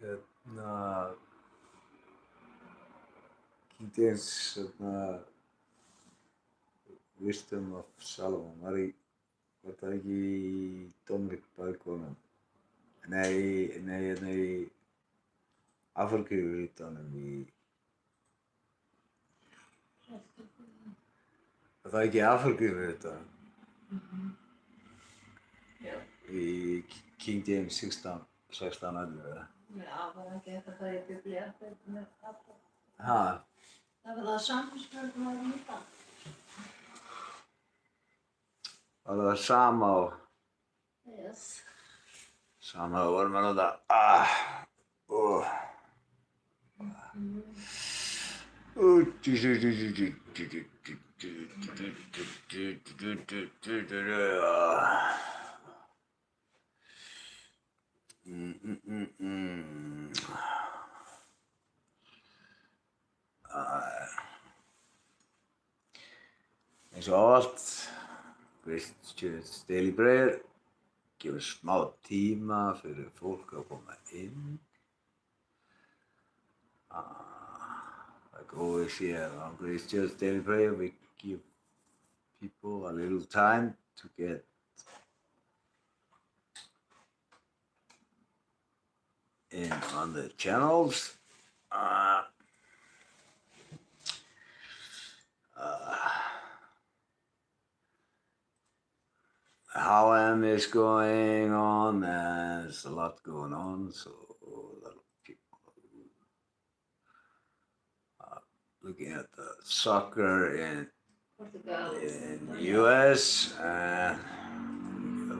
hérna, King James, Wisdom of Solomon, var það ekki í Dómvík-bækunum? Nei, hérna í Afríkuríkjunum var það ekki í Afríkuríkjunum? Í King James 1611. Já, var ekki þetta það í Biblíu með alla. Ha? Það var það samfélagsbjörnum að nýta. Var það sama á? Yes. Sama á vorum að nota. Eins og allt, Christians Daily Prayer gefur smá tíma fyrir fólk að koma inn. Like always here on Christians Daily Prayer, we give people a little time to get in on the channels. HM is going on, there's a lot going on, so a lot of people are looking at the soccer in US,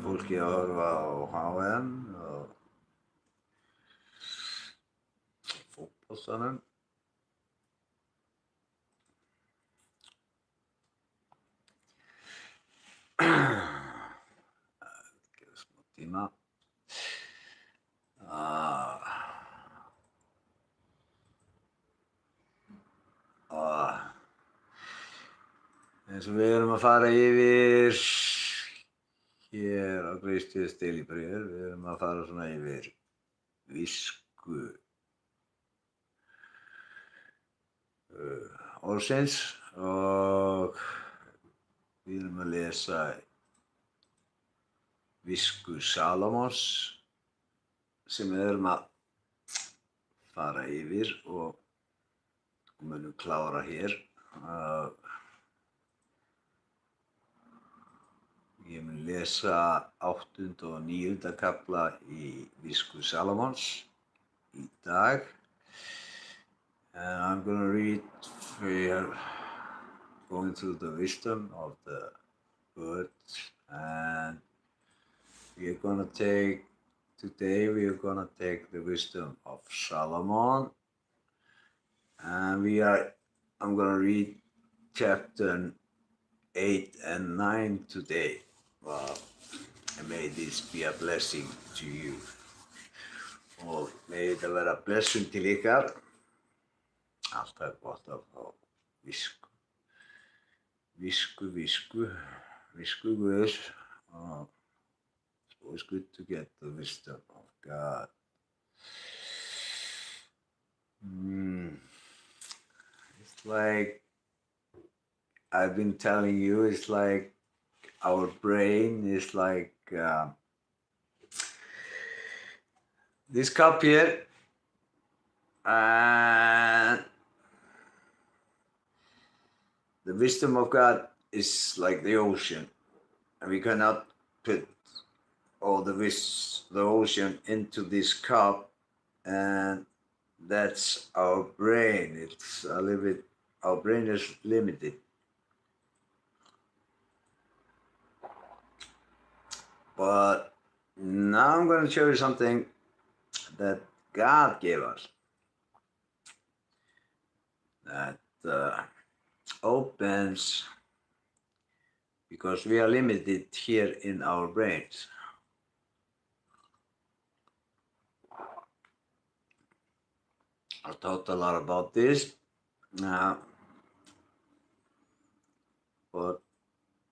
fólki að horfa á HM og fótboltanum. Tíma. Eins og við erum að fara yfir hér á Christians Daily Prayer, við erum að fara svona yfir visku orðsins og við erum að lesa visku Salomons sem við erum að fara yfir og munum klára hér. Ég mun lesa 8. og 9. kafla í visku Salomons í dag. And I'm going to read, we are going through the wisdom of the words, and we are going to take, today we are going to take the wisdom of Solomon, and I'm going to read chapter 8 and 9 today. Wow. And may this be a blessing to you. Og may þetta vera blessun til ykkar. Alltaf gott að fá visku. Visku Guðs. So it's good to get the wisdom of God. It's like I've been telling you, it's like our brain is like this cup here, and the wisdom of God is like the ocean, and we cannot put all the ocean into this cup, and that's our brain. It's a little bit, our brain is limited. But now I'm going to show you something that God gave us that opens, because we are limited here in our brains. I've talked a lot about this, but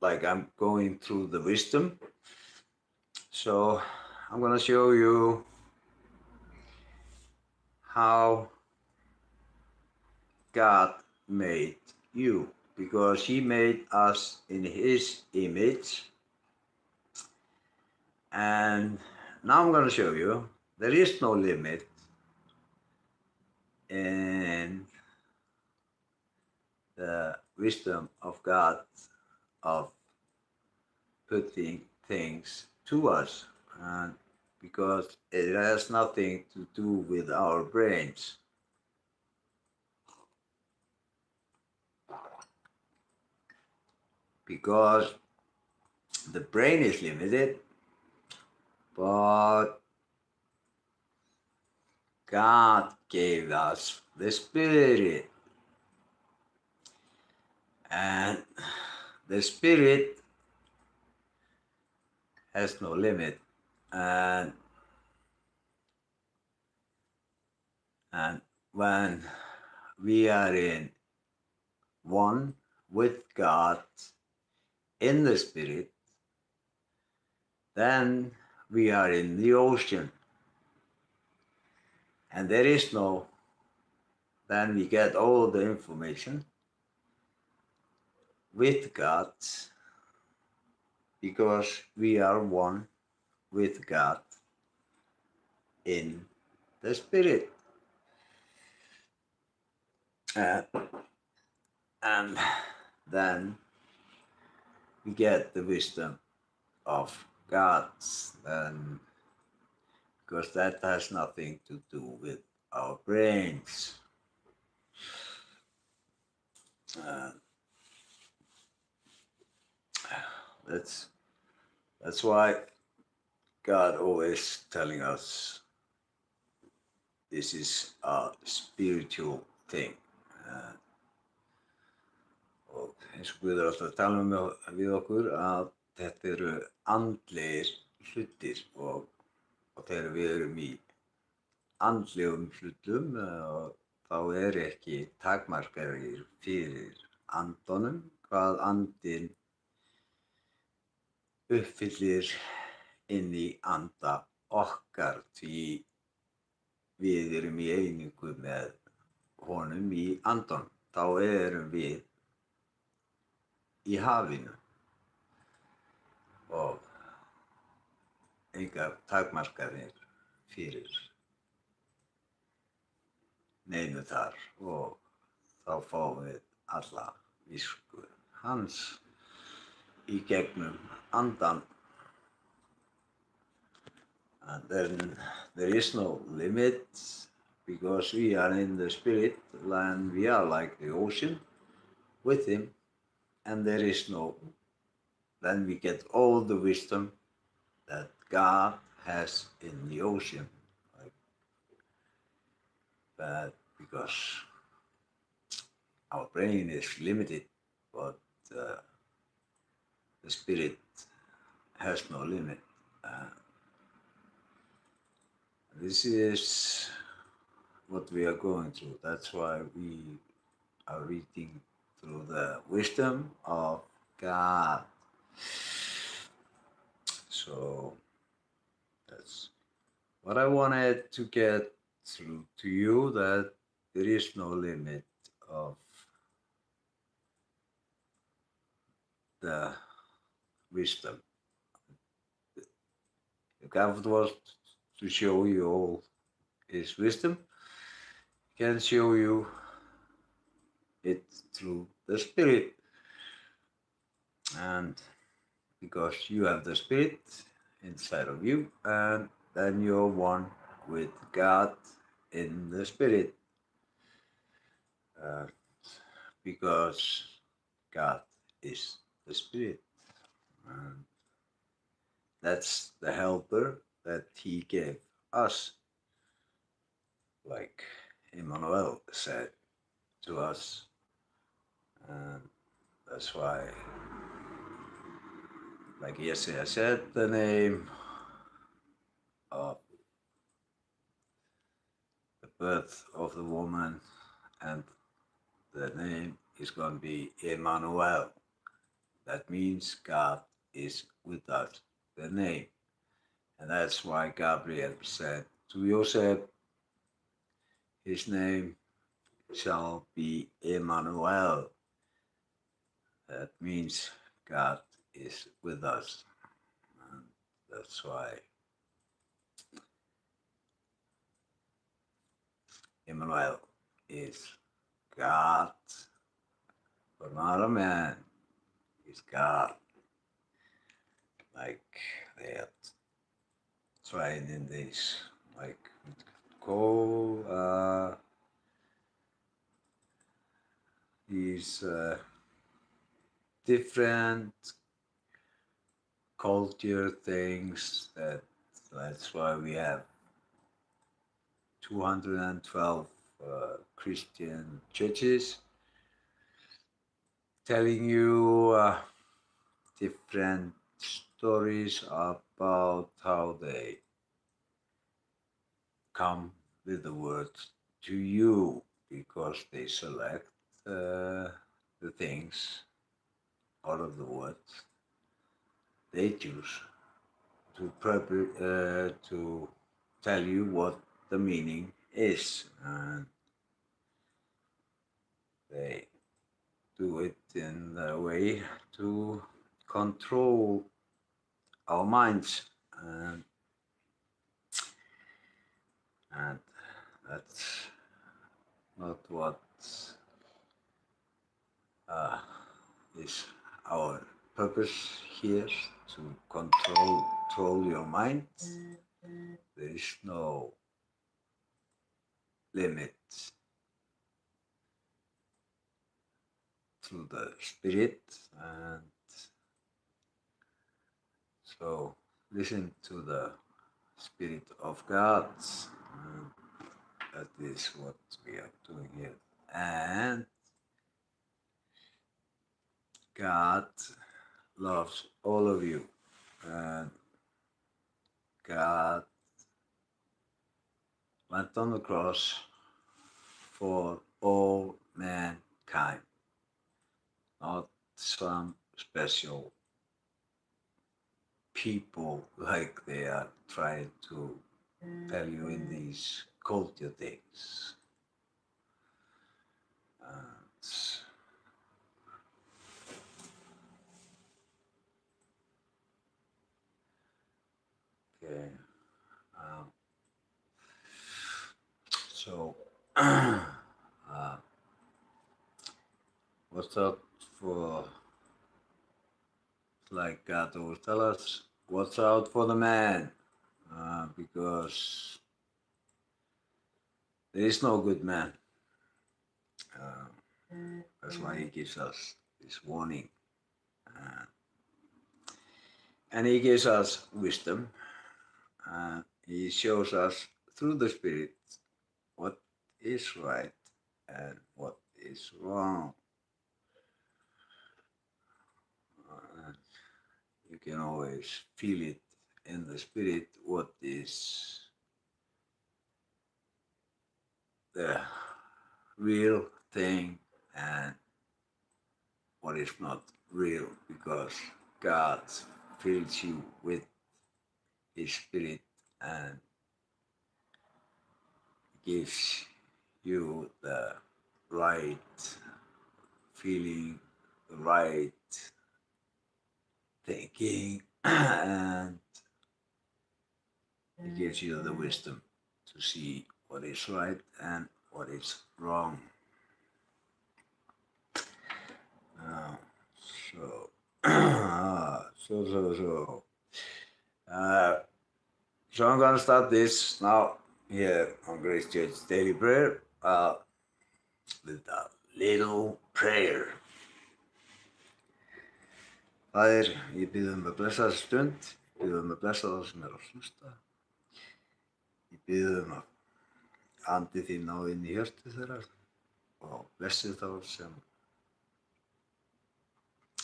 like I'm going through the wisdom. So I'm going to show you how God made you, because he made us in his image. And now I'm going to show you there is no limit in the wisdom of God of putting things to us, and because it has nothing to do with our brains. Because the brain is limited, but God gave us the Spirit, and the Spirit has no limit. And when we are in one with God in the Spirit, then we are in the ocean. And there is no, then we get all the information with God, because we are one with God in the Spirit. And then we get the wisdom of God, and because that has nothing to do with our brains. That's why God always telling us this is a spiritual thing. Og eins og Guð alltaf að tala við okkur að þetta eru andlegir hlutir, og þegar við erum í andlegum hlutum þá ekki takmarkanir fyrir andanum, hvað andinn uppfyllir inn í anda okkar, því við erum í einingu með honum í andanum. Þá erum við í hafinu og engar takmarkanir fyrir neinu þar, og þá fáum við alla visku hans í gegnum andan. And then there is no limit, because we are in the Spirit, and we are like the ocean with him, and there is no, then we get all the wisdom that God has in the ocean. But because our brain is limited, but the Spirit has no limit. This is what we are going through. That's why we are reading through the wisdom of God. So that's what I wanted to get through to you, that there is no limit of the wisdom. If God was to show you all his wisdom, he can show you it through the Spirit. And because you have the Spirit inside of you, and then you're one with God in the Spirit. Because God is the Spirit. And that's the helper that he gave us, like Emmanuel said to us. And that's why, like yesterday I said, the name of the birth of the woman, and the name is going to be Emmanuel. That means God is with us, the name. And that's why Gabriel said to Joseph, His name shall be Emmanuel. That means God is with us. And that's why Emmanuel is God, but not a man. He's God. Like they are trying in this, like call these different culture things. That's why we have 212 Christian churches telling you different stories about how they come with the word to you, because they select the things out of the words they choose to tell you what the meaning is, and they do it in a way to control our minds, and that's not what is our purpose here, to control your mind. There is no limit to the spirit, and so listen to the Spirit of God. And that is what we are doing here. And God loves all of you. And God went on the cross for all mankind, not some special people like they are trying to tell you in these culture things. Okay. So, what's up for, like God always tell us, what's out for the man? Because there is no good man. That's why he gives us this warning. And he gives us wisdom. He shows us through the Spirit what is right and what is wrong. You can always feel it in the Spirit what is the real thing and what is not real, because God fills you with His Spirit and gives you the right feeling, the right thinking, and it gives you the wisdom to see what is right and what is wrong. So I'm gonna start this now here on Grace Church Daily Prayer with a little prayer. Faðir, ég bið að blessa þessa stund, ég bið að blessa það sem að hlusta. Ég bið að andi þín ná inn í hjörtu þeirra og blessi þá sem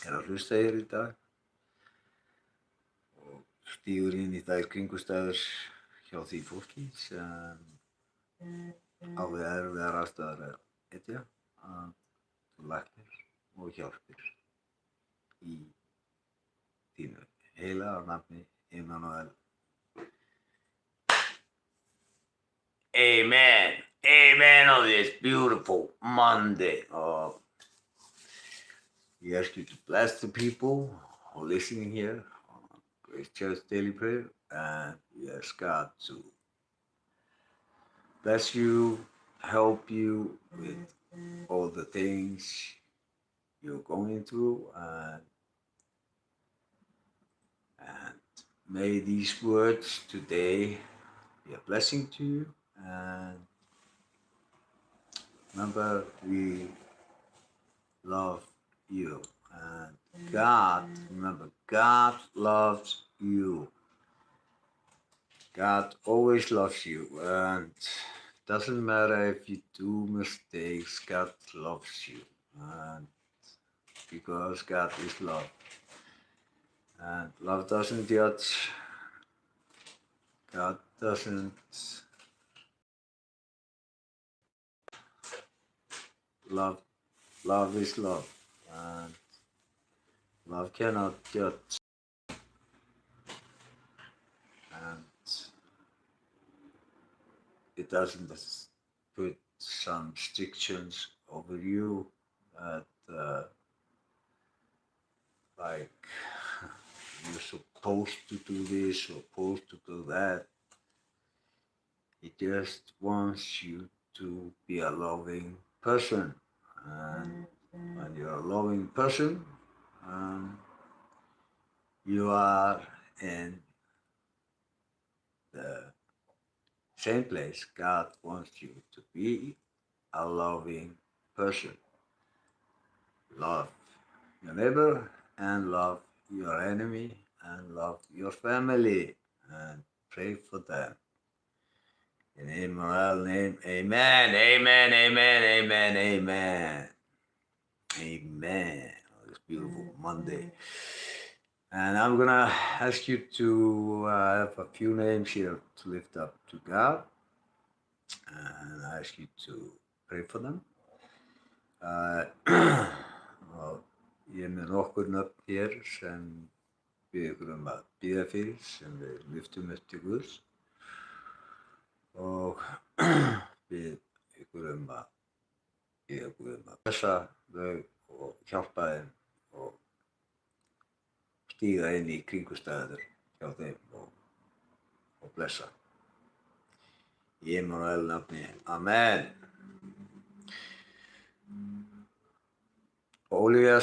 að hlusta hér í dag og stígur inn í þær kringumstæður hjá því fólki sem á við erfiðar aðstæður að etja, að þú læknir og hjálpir í þínu heilaga nafni, Emmanuel. Amen. Amen on this beautiful Monday. We ask you to bless the people who are listening here on Grace Church Daily Prayer, and we ask God to bless you, help you with all the things you're going through, and may these words today be a blessing to you. And remember, we love you. And remember, God loves you. God always loves you. And it doesn't matter if you do mistakes, God loves you. And because God is love. And love doesn't judge. God doesn't love. Love is love. And love cannot judge. And it doesn't put some restrictions over you that like you're supposed to do this, supposed to do that. It just wants you to be a loving person. And when you're a loving person, you are in the same place God wants you to be, a loving person. Love your neighbor and love your enemy and love your family and pray for them. In Emmanuel's name, amen, amen, amen, amen, amen. Amen. On this beautiful Monday. And I'm going to ask you to have a few names here to lift up to God. And I ask you to pray for them. Og ég er með nokkur nöfn hér sem við ykkur að bíða fyrir, sem við lyftum upp til Guðs. Og við ykkur að bíða Guð að blessa þau og hjálpa þeim og stíga inn í kringumstæður hjá þeim og blessa. Í Emmanuel nafni. Amen. Ólífía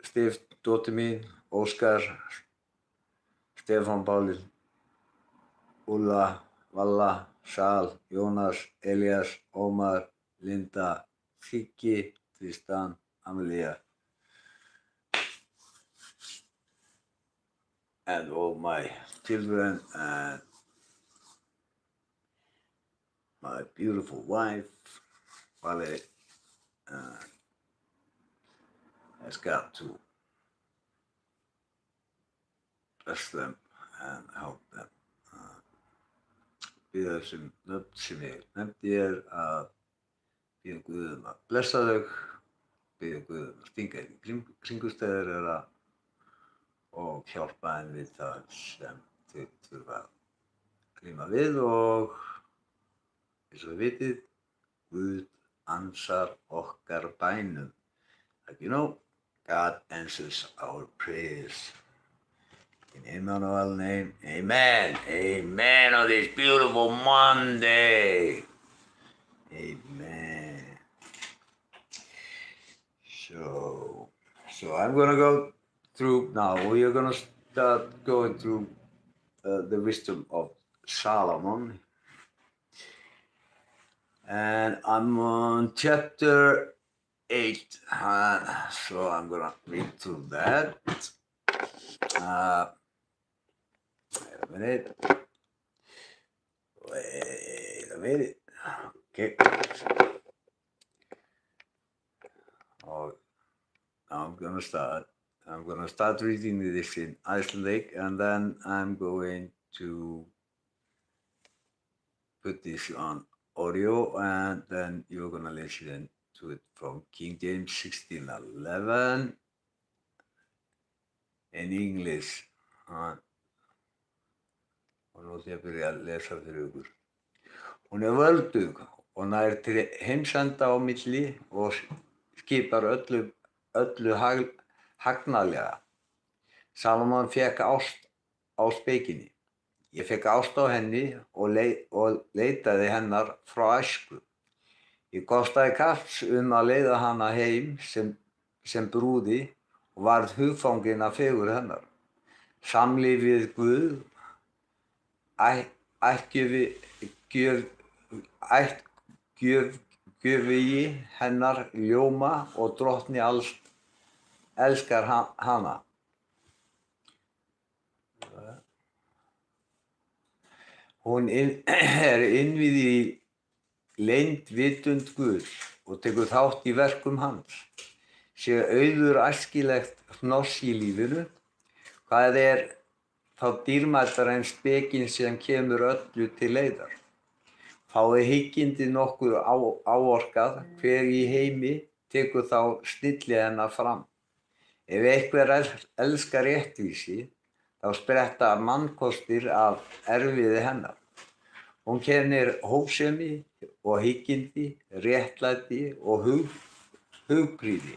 Stif, dóttir mín, Óskar, Stefán Páll, Úlla, Valla, Sal, Jónas, Elías, Ómar, Linda, Siggi, Tristan, Amelia, and all my children and my beautiful wife, Vale, has got to bless them and help them. Bíða þessum nöfn sem ég nefndi að bíða Guð að blessa þau, bíða Guð að stinga inn í kringumstæður þeirra og hjálpa þeim við það sem þau þurfa að glíma við og eins og þið vitið, Guð ansar okkar bænum. Like you know, God answers our prayers. In Emmanuel's name, amen. Amen on this beautiful Monday. Amen. So I'm going to go through now. We are going to start going through the wisdom of Solomon. And I'm on chapter 8. So I'm going to read through that. Wait a minute. Okay. Oh, I'm gonna start reading this in Icelandic, and then I'm going to put this on audio, and then you're gonna listen to it from King James 16:11 in English. Og nú ætlum ég að byrja að lesa fyrir ykkur. Hún er völduð og nær til heimsenda á milli og skipar öllu hagnaðlega. Salómon fékk ást á spekinni. Ég fékk ást á henni og leitaði hennar frá æsku. Ég kostaði kapps að leiða hana heim sem brúði og varð hugfangin af fegurð hennar. Samlíf við Guð, ættgjöfigi hennar ljóma og drottni alls elskar hana. Hún innvíð í leynd vitund Guðs og tekur þátt í verkum hans. Sé auður æskilegt hnoss í lífinu, hvað þá dýrmætara en spekin sem kemur öllu til leiðar. Fái hyggindi nokkuð áorkað, hver í heimi tekur þá snilli hennar fram. Ef einhver elskar réttvísi, þá spretta mannkostir af erfiði hennar. Hún kennir hófsemi og hyggindi, réttlæti og hugprýði.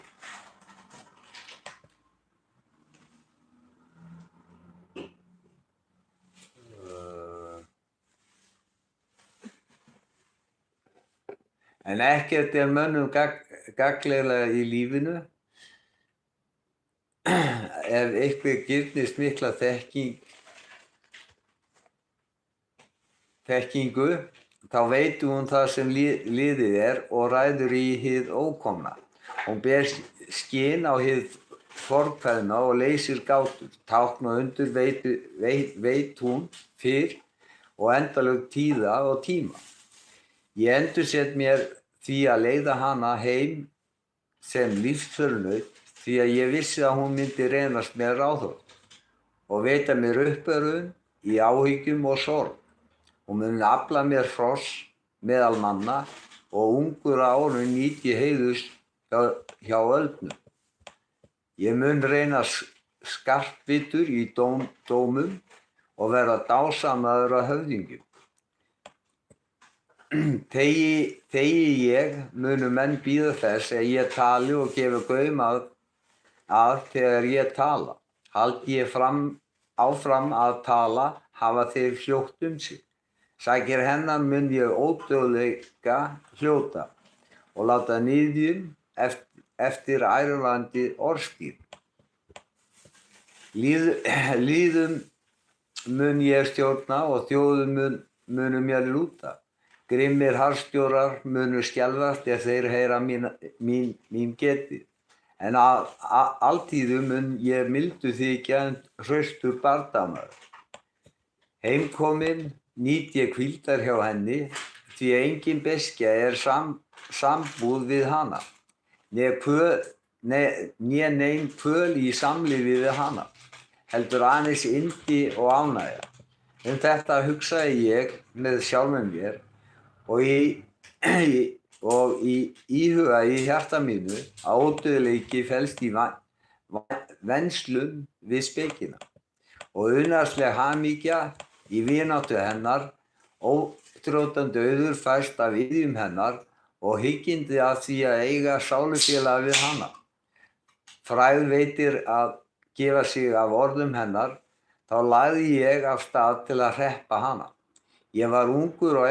En ekkert mönnum gagnlegra í lífinu. Ef einhver girnist mikla þekkingu, þá veit hún það sem liðið og ræður í hið ókomna. Hún ber skyn á hið fornkveðna og leysir gátur. Tákn og undur veit hún fyrr og endalög tíða og tíma. Ég endursett mér því að leiða hana heim sem lífsförunaut, því að ég vissi að hún myndi reynast mér ráðhort og veita mér uppörvun í áhyggjum og sorg. Hún mun afla mér hross meðal manna og ungur að árum nýt ég heiðurs hjá öldnum. Ég mun reyna skarpvitur í dómum og verða dásamaður að höfðingjum. Þegi ég munu menn bíða þess að ég tali og gefi gaum að þegar ég tala. Haldi ég áfram að tala, hafa þeir hljótt sig. Sækir hennar mun ég ódöðleika hljóta og láta niðjum eftir ærlandi orðstír. Lýðum mun ég stjórna og þjóðum munu mér lúta. Grimmir harðstjórar munu skelfast ef þeir heyra mín getið. En altíðu mun ég mildu þykja en hraustur bardamaður. Heimkomin nýt ég hvíldar hjá henni, því engin beskja sambúð við hana, né nein kvöl í samlífi við hana, heldur aðeins yndi og ánægja. Þetta hugsaði ég með sjálfum mér og íhuga í hjarta mínu að ódauðleiki felst í venslum við spekina og unaðsleg hamingja í vináttu hennar, óþrjótandi auður fæst af iðjum hennar og hyggindi af því að eiga sálufélaga við hana. Frægð veitir að gefa sig af orðum hennar, þá lagði ég af stað til að hreppa hana. Ég var ungur og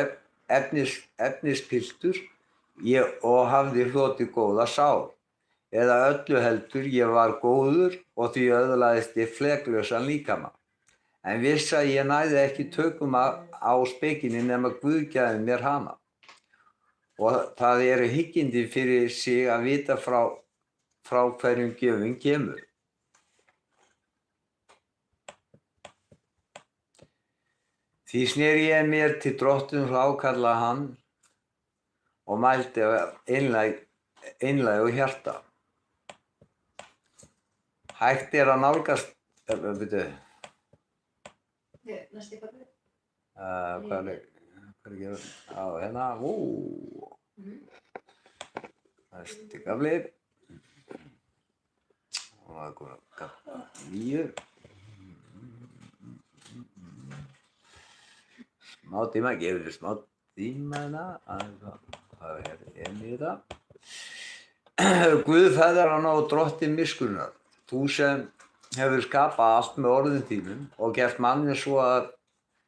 efnispiltur og hafði hlotið góða sál. Eða öllu heldur, ég var góður og því öðlaðist ég fleklausan líkama. En vissi að ég næði ekki tökum á spekinni nema Guð gæfi mér hana. Og það eru hyggindi fyrir sig að vita frá hverjum gjöfin kemur. Því sneri ég mér til drottins og ákallaði hann og mælti af einlægu hjarta. Hægt að nálgast, Næsti kapli. Hvað er ekki, á hérna, næsti kapli. Og það kom kapli 9. Smá tíma, gefur þér smá tíma hérna. það inn í þetta. Guð feðranna og drottinn miskunnar, þú sem hefur skapað allt með orðum þínum og gert manninn svo að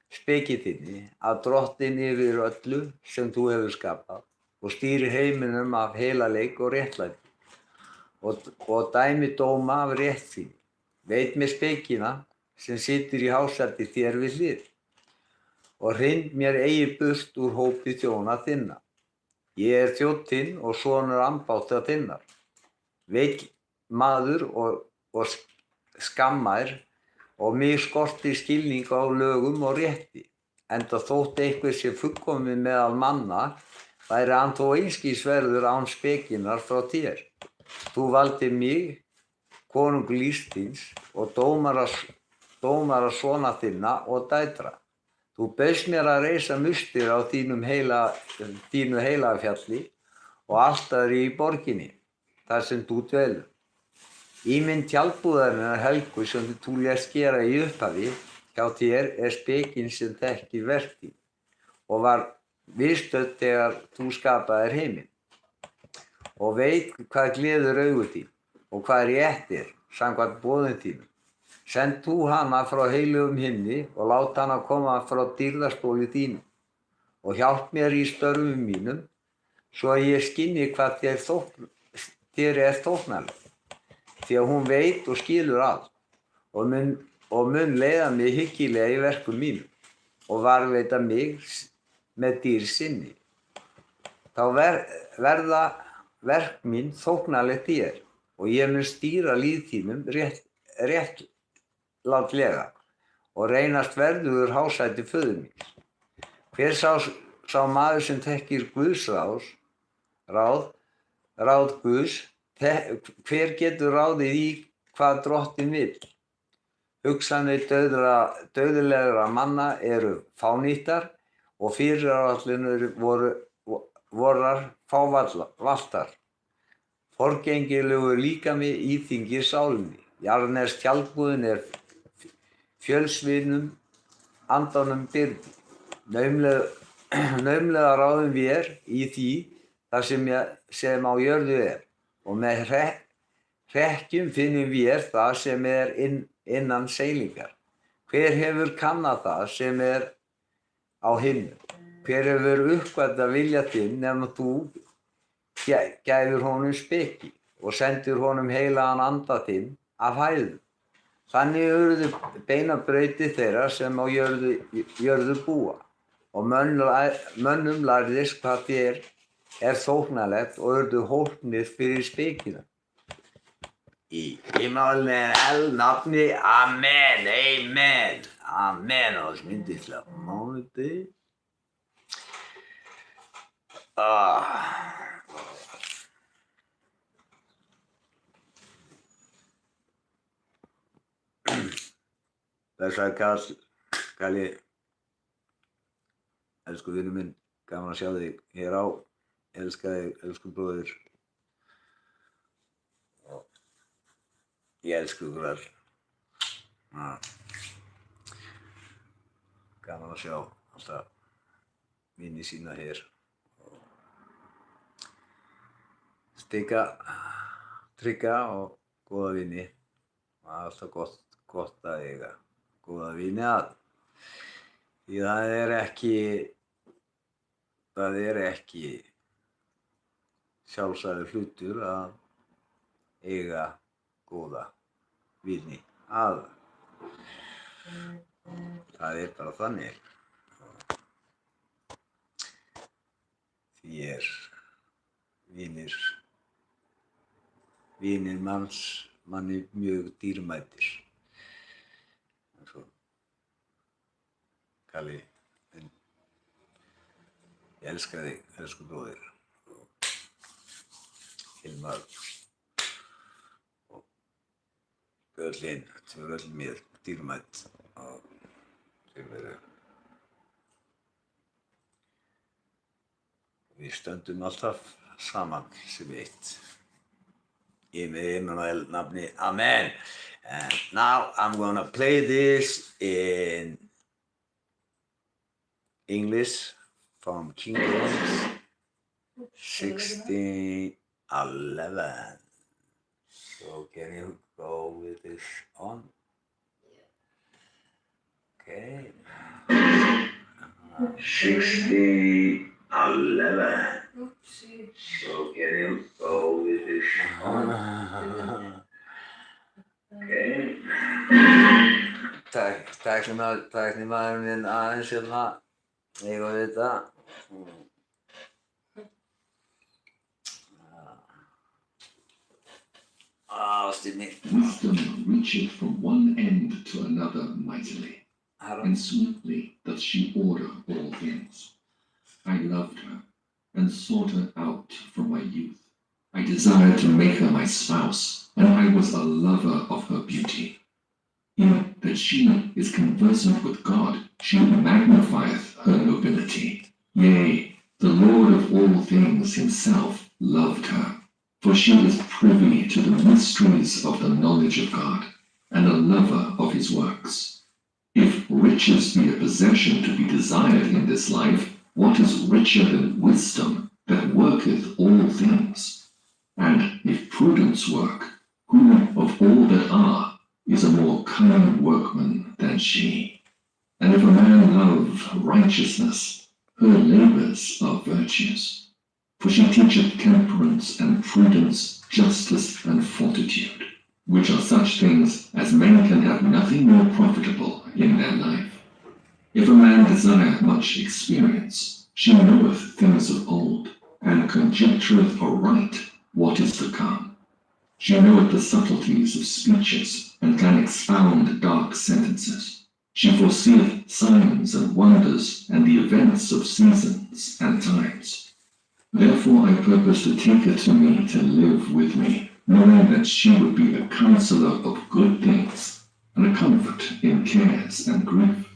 speki þinni, að drottinn yfir öllu sem þú hefur skapað og stýrir heiminum af heilaleik og réttlæti og dæmi dóma af rétt þín. Veit með spekina sem situr í hásæti þér við hlið og hrind mér eigi burt úr hópi þjóna þinna. Ég þjónn þinn og sonur ambátta þinnar. Veit maður og skammær og mig skortir skilning á lögum og rétti. Enda þótt einhver sé fullkominn meðal manna, væri hann þó einskis verður án spekinar frá þér. Þú valdir mig, konung lífs þíns og dómara sona þinna og dætra. Þú bauðst mér að reisa mustir á þínu heilaga fjalli og altari í borginni, þar sem þú dvelur. Ímynd tjaldbúðarinnar helgu sem þú lést gera í upphafi hjá þér spekin sem þekkir verk þín og var viðstödd þegar þú skapaðir heiminn og veit hvað gleður augu þín og hvað rétt samkvæmt boðum þínum. Send þú hana frá heilugum himni og lát hana koma frá dýrðastóli þínum og hjálp mér í störfum mínum svo að ég skynji hvað þér þóknanlegt. Því að hún veit og skilur allt og mun leiða mig hyggilega í verkum mínum og varðveita mig með dýr sinni. Þá verða verk mín þóknanlegt þér og ég mun stýra líf þínum réttlátlega og reynast verðugur hásæti föður míns. Hver sá maður sem þekkir Guðs ráð Guðs, hver getur ráðið í hvað drottinn vill? Hugsanir dauðlegra manna eru fánýttar og fyrirætlanir vorar fávaltar. Forgengilegur líkami íþyngir sálinni. Jarðnesk tjaldbúðin fjölsvinum andanum byrði. Naumlega ráðum vér í því þar sem á jörðu og með hrekkjum finnum vér það sem innan seilingar. Hver hefur kannað það sem á himnum? Hver hefur uppgötvað vilja þinn nema þú gæfir honum speki og sendir honum heilagan anda þinn af hæðum. Þannig urðu beinabrautir þeirra sem á jörðu búa og mönnum lærðist hvað þér þóknanlegt og urðu hólpnir fyrir spekina. Í himnaðarlega nafni, amen, amen, amen á þessum yndislega mánudegi. Blessaður Kalli, elsku vinur minn, gaman að sjá þig hér á, elska þig, elsku bróðir. Ég elska ykkur öll. Gaman að sjá alltaf vini sína hér. Stikka, trygga og góða vini. Það er alltaf gott að eiga góða vini að. Því það er ekki sjálfsagður hlutur að eiga góða vini að. Það er bara þannig. Því vinir manni mjög dýrmætir. Kalli, ég elska þig, elsku bróðir. Hilmar og Björlin, þau eru öll mér dýrmætt og við stöndum alltaf saman sem eitt. Í Immanuel nafni, amen. And now I'm gonna play this in English from King James. 16:11. So can you go with this on? Okay. 16:11. Oopsie. So can you go with this on? Okay. Tæknimaðurinn aðeins hérna, ég og þetta. Wisdom reacheth from one end to another mightily, and sweetly doth she order all things. I loved her, and sought her out from my youth. I desired to make her my spouse, and I was a lover of her beauty. In that she is conversant with God, she magnifieth her nobility. Yea, the Lord of all things himself loved her. For she is privy to the mysteries of the knowledge of God, and a lover of his works. If riches be a possession to be desired in this life, what is richer than wisdom that worketh all things? And if prudence work, who of all that are is a more kind workman than she? And if a man love righteousness, her labours are virtues. For she teacheth temperance and prudence, justice and fortitude, which are such things as men can have nothing more profitable in their life. If a man desire much experience, she knoweth things of old, and conjectureth aright what is to come. She knoweth the subtleties of speeches, and can expound dark sentences. She foreseeth signs and wonders, and the events of seasons and times. Therefore I purpose to take her to me to live with me, knowing that she would be a counselor of good things, and a comfort in cares and grief.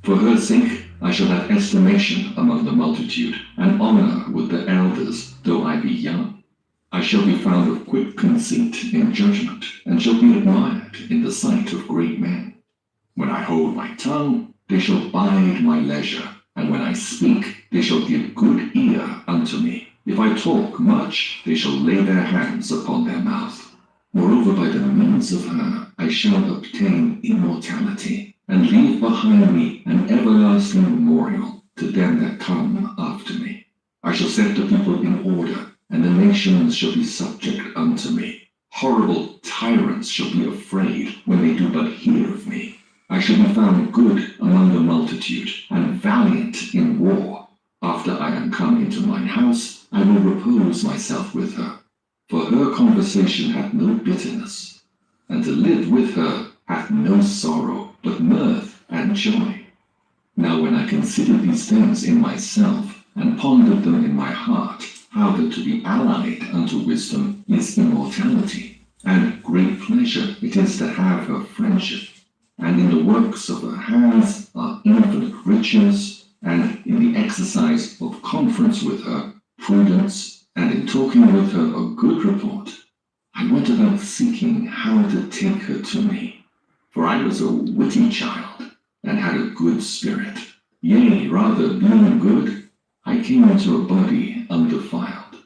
For her sake I shall have estimation among the multitude, and honour with the elders, though I be young. I shall be found of quick conceit in judgment, and shall be admired in the sight of great men. When I hold my tongue, they shall bide my leisure, and when I speak, they shall give good ear unto me. If I talk much, they shall lay their hands upon their mouth. Moreover, by the means of her I shall obtain immortality, and leave behind me an everlasting memorial to them that come after me. I shall set the people in order, and the nations shall be subject unto me. Horrible tyrants shall be afraid when they do but hear of me. I shall be found good among the multitude, and valiant in war. After I am come into mine house, I will repose myself with her. For her conversation hath no bitterness, and to live with her hath no sorrow, but mirth and joy. Now when I consider these things in myself, and pondered them in my heart, how that to be allied unto wisdom is immortality, and great pleasure it is to have her friendship. And in the works of her hands are infinite riches, and in the exercise of conference with her, prudence, and in talking with her a good report. I went about seeking how to take her to me, for I was a witty child, and had a good spirit. Yea, rather, being good, I came into a body undefiled.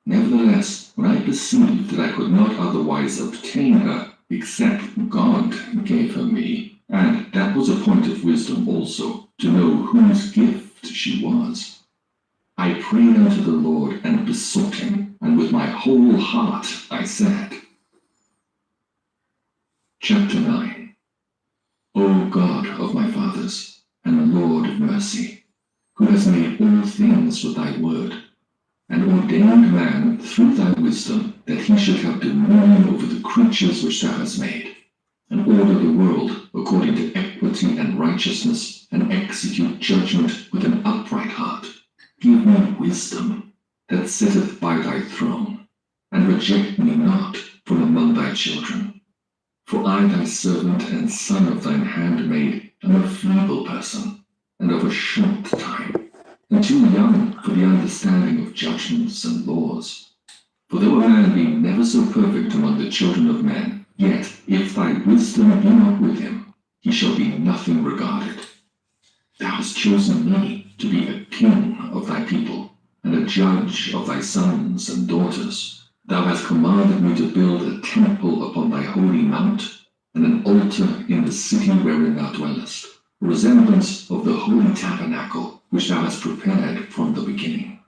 Nevertheless, when I perceived that I could not otherwise obtain her, except God gave her me, and that was a point of wisdom also, to know whose gift she was. I prayed unto the Lord and besought him, and with my whole heart I said. Chapter 9. O God of my fathers, and Lord of mercy, who has made all things with thy word, and ordained man through thy wisdom, that he should have dominion over the creatures which thou hast made, and order the world according to equity and righteousness, and execute judgment with an upright heart. Give me wisdom that sitteth by thy throne, and reject me not from among thy children. For I, thy servant and son of thine handmaid, am a feeble person, and of a short time, and too young for the understanding of judgments and laws. For though a man be never so perfect among the children of men, yet if thy wisdom be not with him, he shall be nothing regarded. Thou hast chosen me to be a king of thy people, and a judge of thy sons and daughters. Thou hast commanded me to build a temple upon thy holy mount, and an altar in the city wherein thou dwellest, a resemblance of the holy tabernacle which thou hast prepared from the beginning.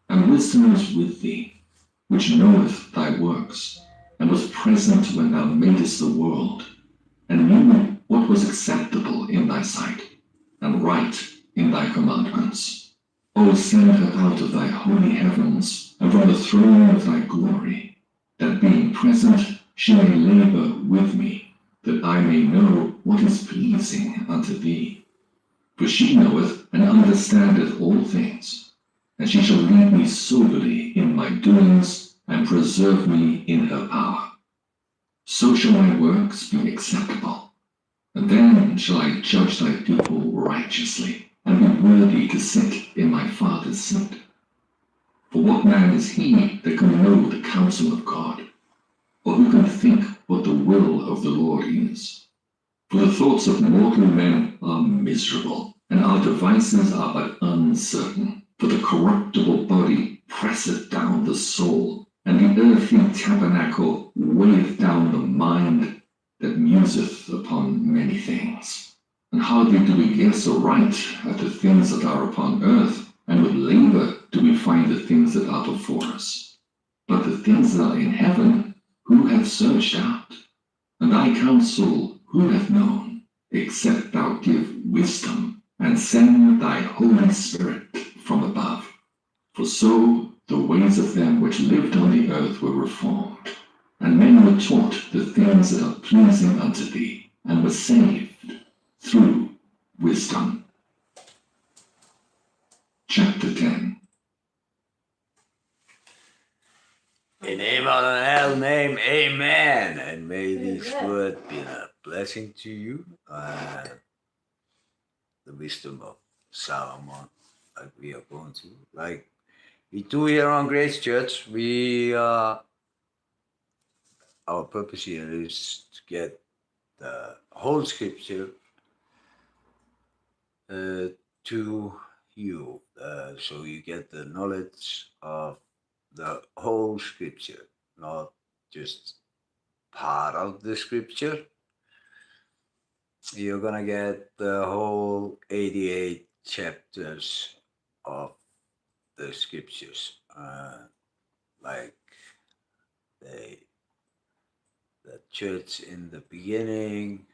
And wisdom is with thee, which knoweth thy works, and was present when thou madest the world, and knew what was acceptable in thy sight, and right in thy commandments. O send her out of thy holy heavens, and from the throne of thy glory, that being present she may labor with me, that I may know what is pleasing unto thee. For she knoweth and understandeth all things, and she shall lead me soberly in my doings, and preserve me in her power. So shall my works be acceptable, and then shall I judge thy people righteously, and be worthy to sit in my Father's seat. For what man is he that can know the counsel of God, or who can think what the will of the Lord is? For the thoughts of mortal men are miserable, and our devices are but uncertain. For the corruptible body presseth down the soul, and the earthly tabernacle weigheth down the mind, that museth upon many things. And hardly do we guess aright at the things that are upon earth, and with labor do we find the things that are before us. But the things that are in heaven, who hath searched out? And thy counsel who hath known, except thou give wisdom, and send thy Holy Spirit from above? For so the ways of them which lived on the earth were reformed, and men were taught the things that are pleasing unto thee, and were saved through wisdom. Chapter 10. In Emmanuel's name, amen. And may this word be a blessing to you. The wisdom of Solomon that we are going to. Like we do here on Grace Church, our purpose here is to get the whole scripture to you, so you get the knowledge of the whole scripture, not just part of the scripture. You're gonna get the whole 88 chapters of the scriptures, like the church in the beginning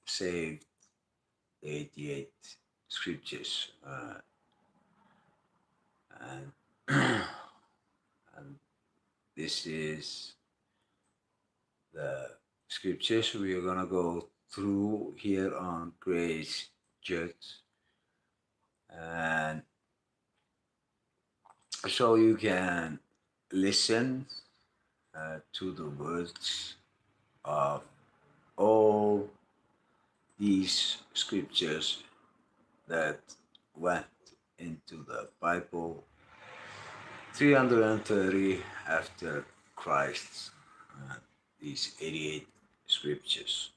saved 88 scriptures, and and this is the scriptures we are gonna go through here on Grace Church, and so you can listen to the words of all these scriptures that went into the Bible 330 after Christ, these 88 scriptures.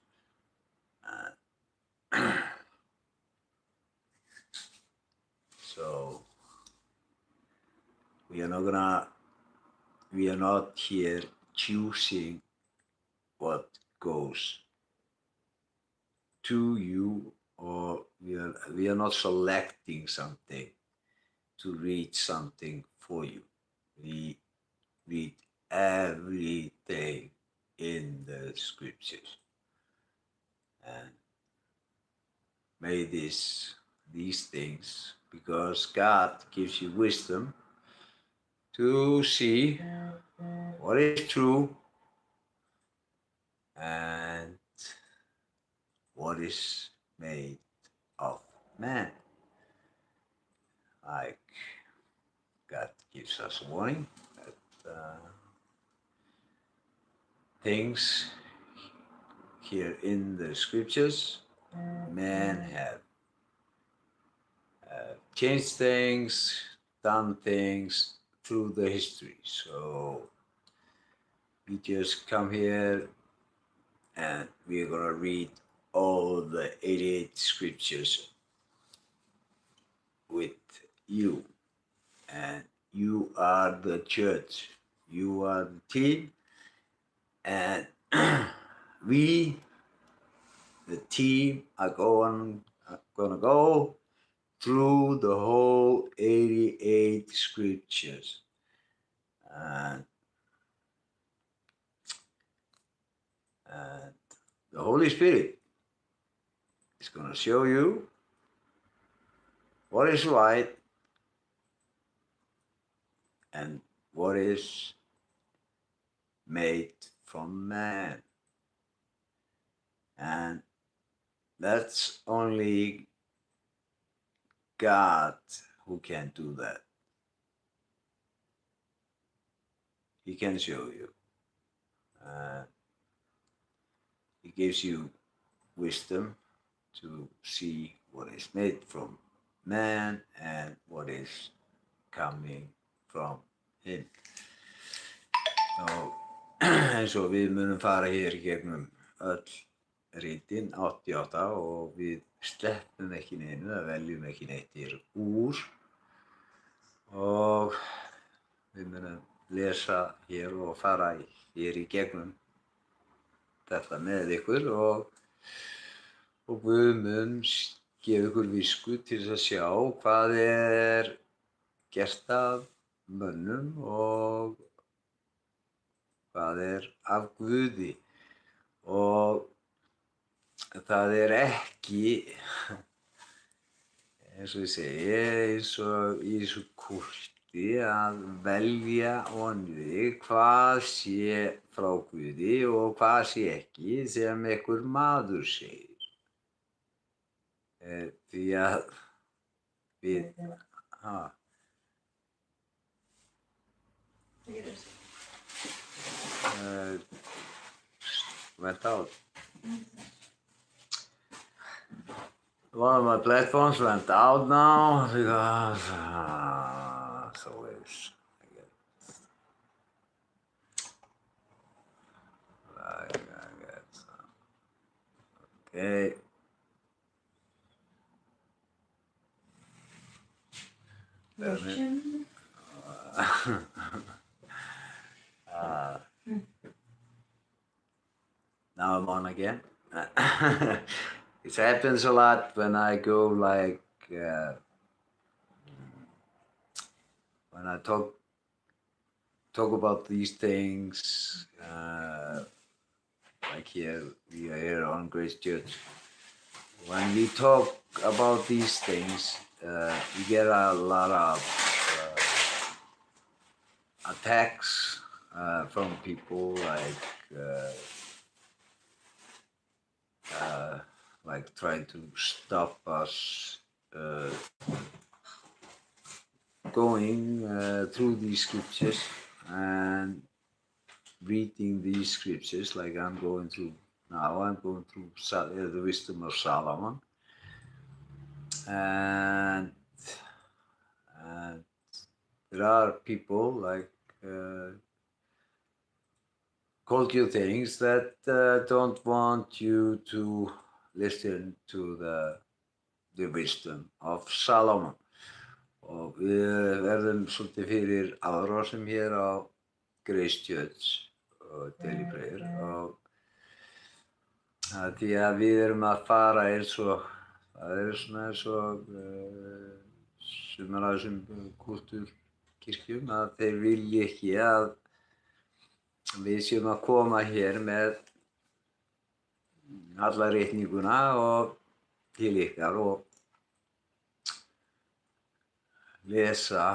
So we are not here choosing what goes to you, or we are not selecting something to read something for you. We read everything in the scriptures, and may these things, because God gives you wisdom to see what is true and what is made of man. Like God gives us a warning that things here in the scriptures, men have changed things, done things through the history. So we just come here and we're gonna read all the 88 scriptures with you. you are the church, you are the team, and we, the team, are gonna go through the whole 88 scriptures. And the Holy Spirit is gonna show you what is right and what is made from man. And that's only God who can do that. He can show you. He gives you wisdom to see what is made from man and what is coming from him. Og eins og við munum fara hér í gegnum öll ritin 88 og við sleppum ekki neinu, það veljum ekki neitt hér úr og við munum lesa hér og fara hér í gegnum þetta með ykkur og Guð mun gefa ykkur visku til þess að sjá hvað er gert af mönnum og hvað er af Guði og það er ekki, eins og ég segi, eins og í þessu kulti að velja vonandi hvað sé frá Guði og hvað sé ekki sem einhver maður segir. Því að við, went out. One of my platforms went out now because so it's I get some. Okay. Russian. Now I'm on again. It happens a lot when I go like when I talk about these things like here we are here on Grace Church. When we talk about these things, we get a lot of attacks from people like trying to stop us going through these scriptures and reading these scriptures like I'm going through now. I'm going through the wisdom of Solomon, and there are people like called you things that don't want you to listen to the wisdom of Solomon. Og við verðum svolítið fyrir árásum hér á Grace Church og Daily Prayer og því að við erum að fara eins og það er svona eins og sumar af þessum kultúrkirkjum að þeir vilja ekki að við séum að koma hér með alla ritninguna og til ykkar og lesa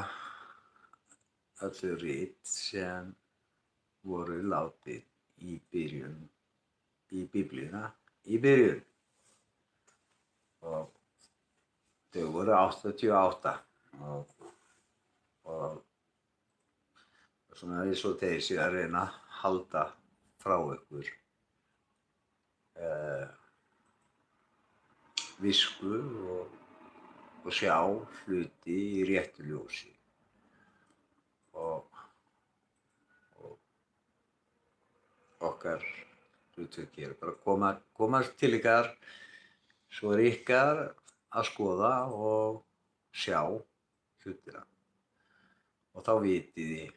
öllu rit sem voru látin í byrjun í Biblíuna í byrjun og þau voru 88 og svona eins og þeir séu að reyna að halda frá ykkur visku og sjá hluti í réttu ljósi og okkar hlutverk er bara komast til ykkar svo er ykkar að skoða og sjá hlutina og þá vitið þið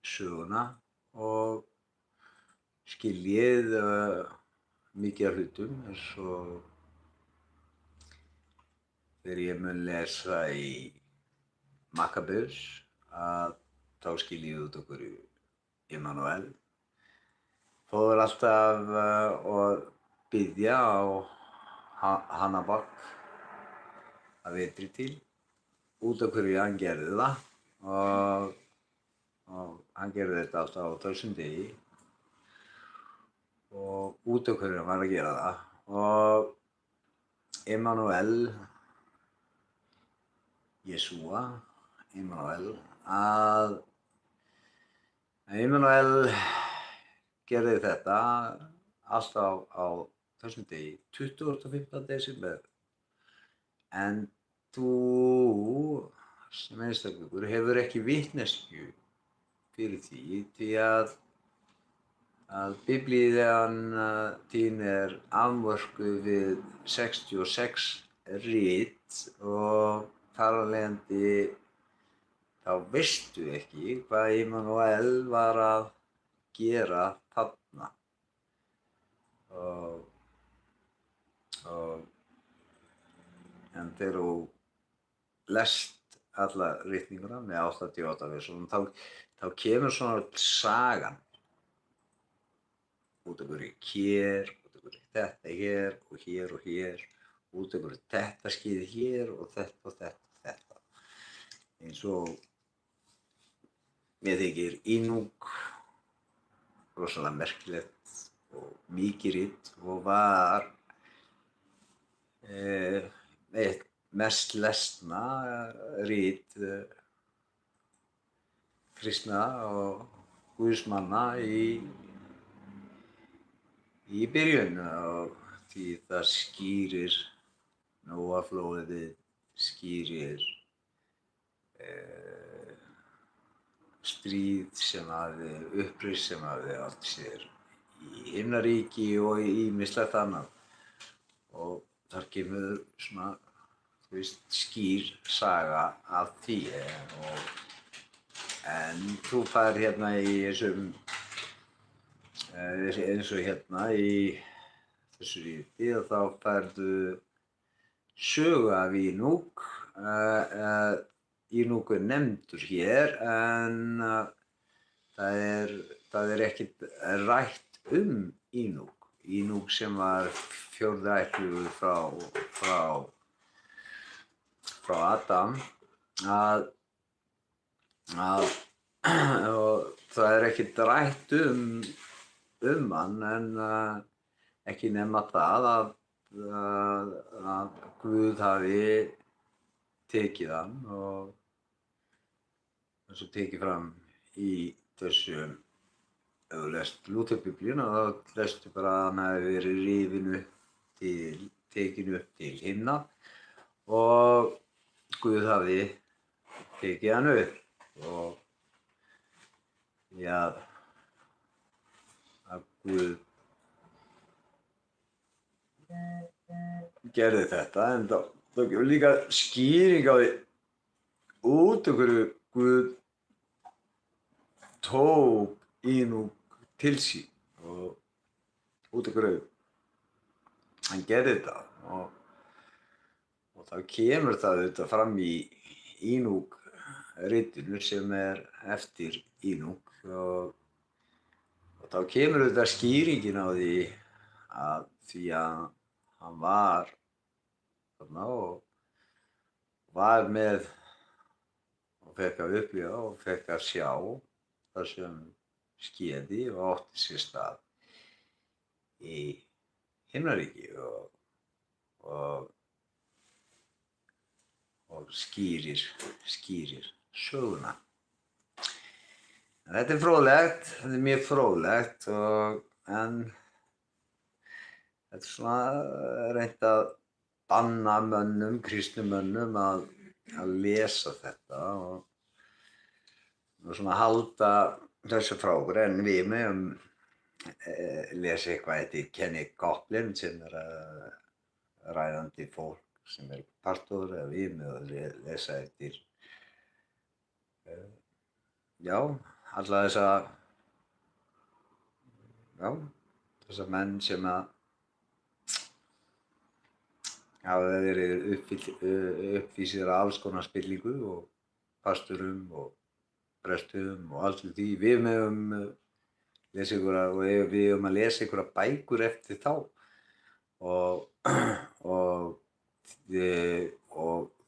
söguna og skiljið mikið af hlutum eins og þegar ég mun lesa í Makkabeus að þá skiljið út okkur Immanuel. Fór alltaf að biðja á Hannabak að vetri til út af hverju hann gerði það og hann gerði þetta alltaf á þessum degi og út af hverju hann var að gera það og Immanuel, Jesúa, Immanuel, að Immanuel gerði þetta alltaf á þessum degi, 25. desember. En þú sem einstaklingur hefur ekki vitneskju fyrir því að Biblían þín afmörkuð við 66 rit og þar af leiðandi þá veistu ekki hvað Immanuel var að gera þarna. En þegar þú lest alla ritninguna með 88 versum þá kemur svona sagan út af hverju hér, út af hverju þetta hér og hér og hér, út af hverju þetta skeði hér og þetta og þetta og þetta. Eins og mér þykir Ínúk rosalega merkilegt og mikið rit og var eitt mest lesna rit kristna og guðsmanna í byrjun og því það skýrir Nóaflóðið, skýrir stríð sem hafði uppreist sem hafði átt sér í himnaríki og ýmislegt annað og þar kemur svona, þú veist, skýr saga af því en þú fær hérna í þessum eins og hérna í þessu riti og þá færðu sögu af Ínúk. Ínúk nefndur hér en það er ekkert rætt Ínúk. Ínúk sem var fjórði ættliður frá Adam og það er ekkert rætt hann en ekki nema það að Guð hafi tekið hann og eins og tekið fram í þessu ef þú lest Lútherbiblíuna þá lestu bara að hann hafi verið tekin upp til himna og Guð hafi tekið hann upp og að Guð gerði þetta en þá gefur líka skýring á því út af hverju Guð tók Ínúk til sín og út af hverju hann gerði þetta og þá kemur það auðvitað fram í Ínúk ritinu sem eftir Ínúk og þá kemur auðvitað skýringin á því að hann var þarna og var með og fekk að upplifa og fekk að sjá það sem skeði og átti sér stað í himnaríki og skýrir söguna. En þetta er fróðlegt, þetta er mjög fróðlegt en þetta er svona reynt að banna mönnum, kristnum mönnum að lesa þetta og svona halda þessu frá okkur en við megum lesa eitthvað eftir Kenny Copeland sem ræðandi fólk sem pastor eða við megum lesa eftir já, alla þessa menn sem að hafa verið uppvísir að alls konar spillingu og pasturum og prestum og allt því. Við megum lesa einhverja og við eigum að lesa einhverja bækur eftir þá og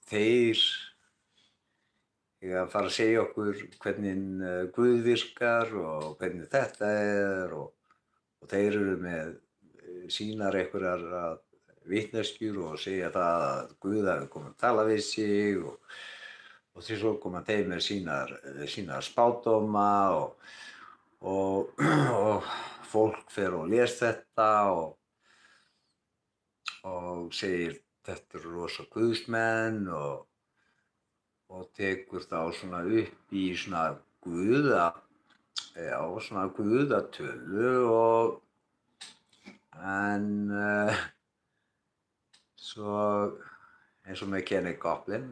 þeir eiga að fara að segja okkur hvernig Guð virkar og hvernig þetta er og þeir eru með sínar einhverjar vitneskjur og segja það að Guð hafi komið að tala við sig og því svo koma þeir með sínar spádóma og fólk fer og les þetta og segir þetta eru rosa guðsmenn og tekur þá svona upp í svona guðatölu en svo eins og með Kenneth Copeland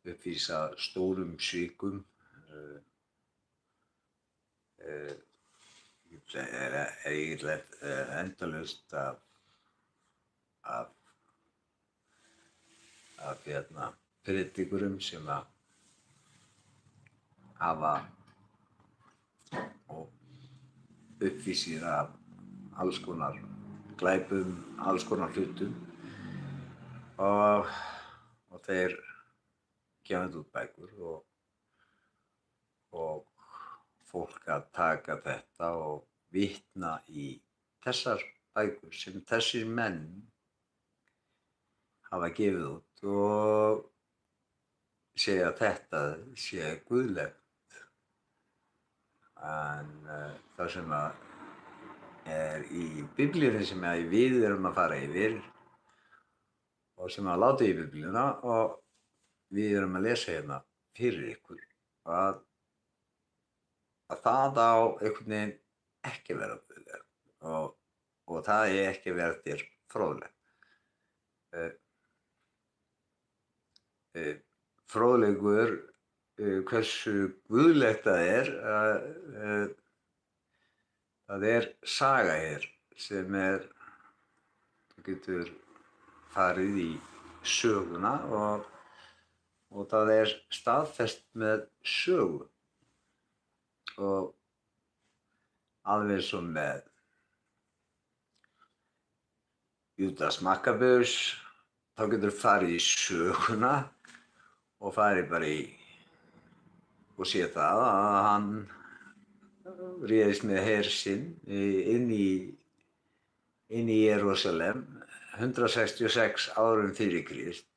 uppvísa stórum svikum er eiginlega endalaust af predikurum sem að hafa uppvísir af alls konar glæpum, alls konar hlutum og þeir gefa út bækur og fólk að taka þetta og vitna í þessar bækur sem þessir menn hafa gefið út og segja að þetta sé guðlegt. En það sem er í Biblíunni sem við erum að fara yfir og sem að láta í Biblíuna og við erum að lesa hérna fyrir ykkur að það á einhvern veginn ekki vera guðlegt og það er ekki vera þér fróðlegt. Fróðleikur hversu guðlegt það er saga hér sem þú getur farið í söguna og það er staðfest með sögu og alveg svo með Júdas Makkabeus þá getur farið í söguna og farið bara og sé það að hann réðist með her sinn inn í Jerúsalem 166 árum fyrir Krist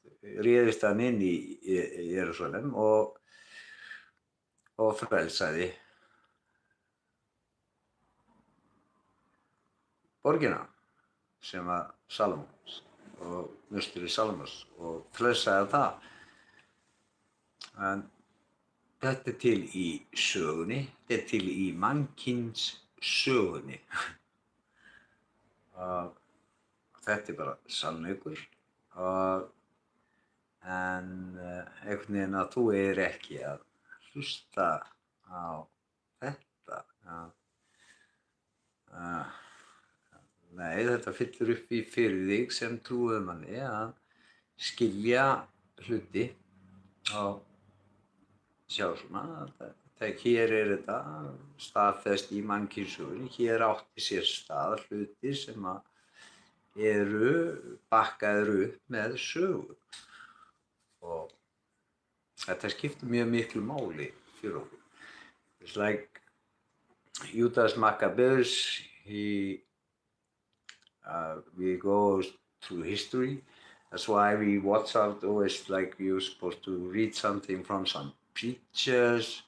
réðist hann inn í Jerúsalem og frelsaði borgina sem var Salómons og musteri Salómons og frelsaði það. En þetta er til í sögunni, þetta er til í mannkyns sögunni. Þetta er bara sannleikur en einhvern veginn að þú ekki að hlusta á þetta. Nei, þetta fyllir upp í fyrir þig sem trúaðmanni að skilja hluti og sjá svona, hér er þetta staðfest í mannkynssögunni, hér átti sér stað hluti sem eru bakkaðir upp með sögu og þetta skiptir mjög miklu máli fyrir okkur. It's like Judas Maccabeus, we go through history. That's why we watch out always like you're supposed to read something from some preachers,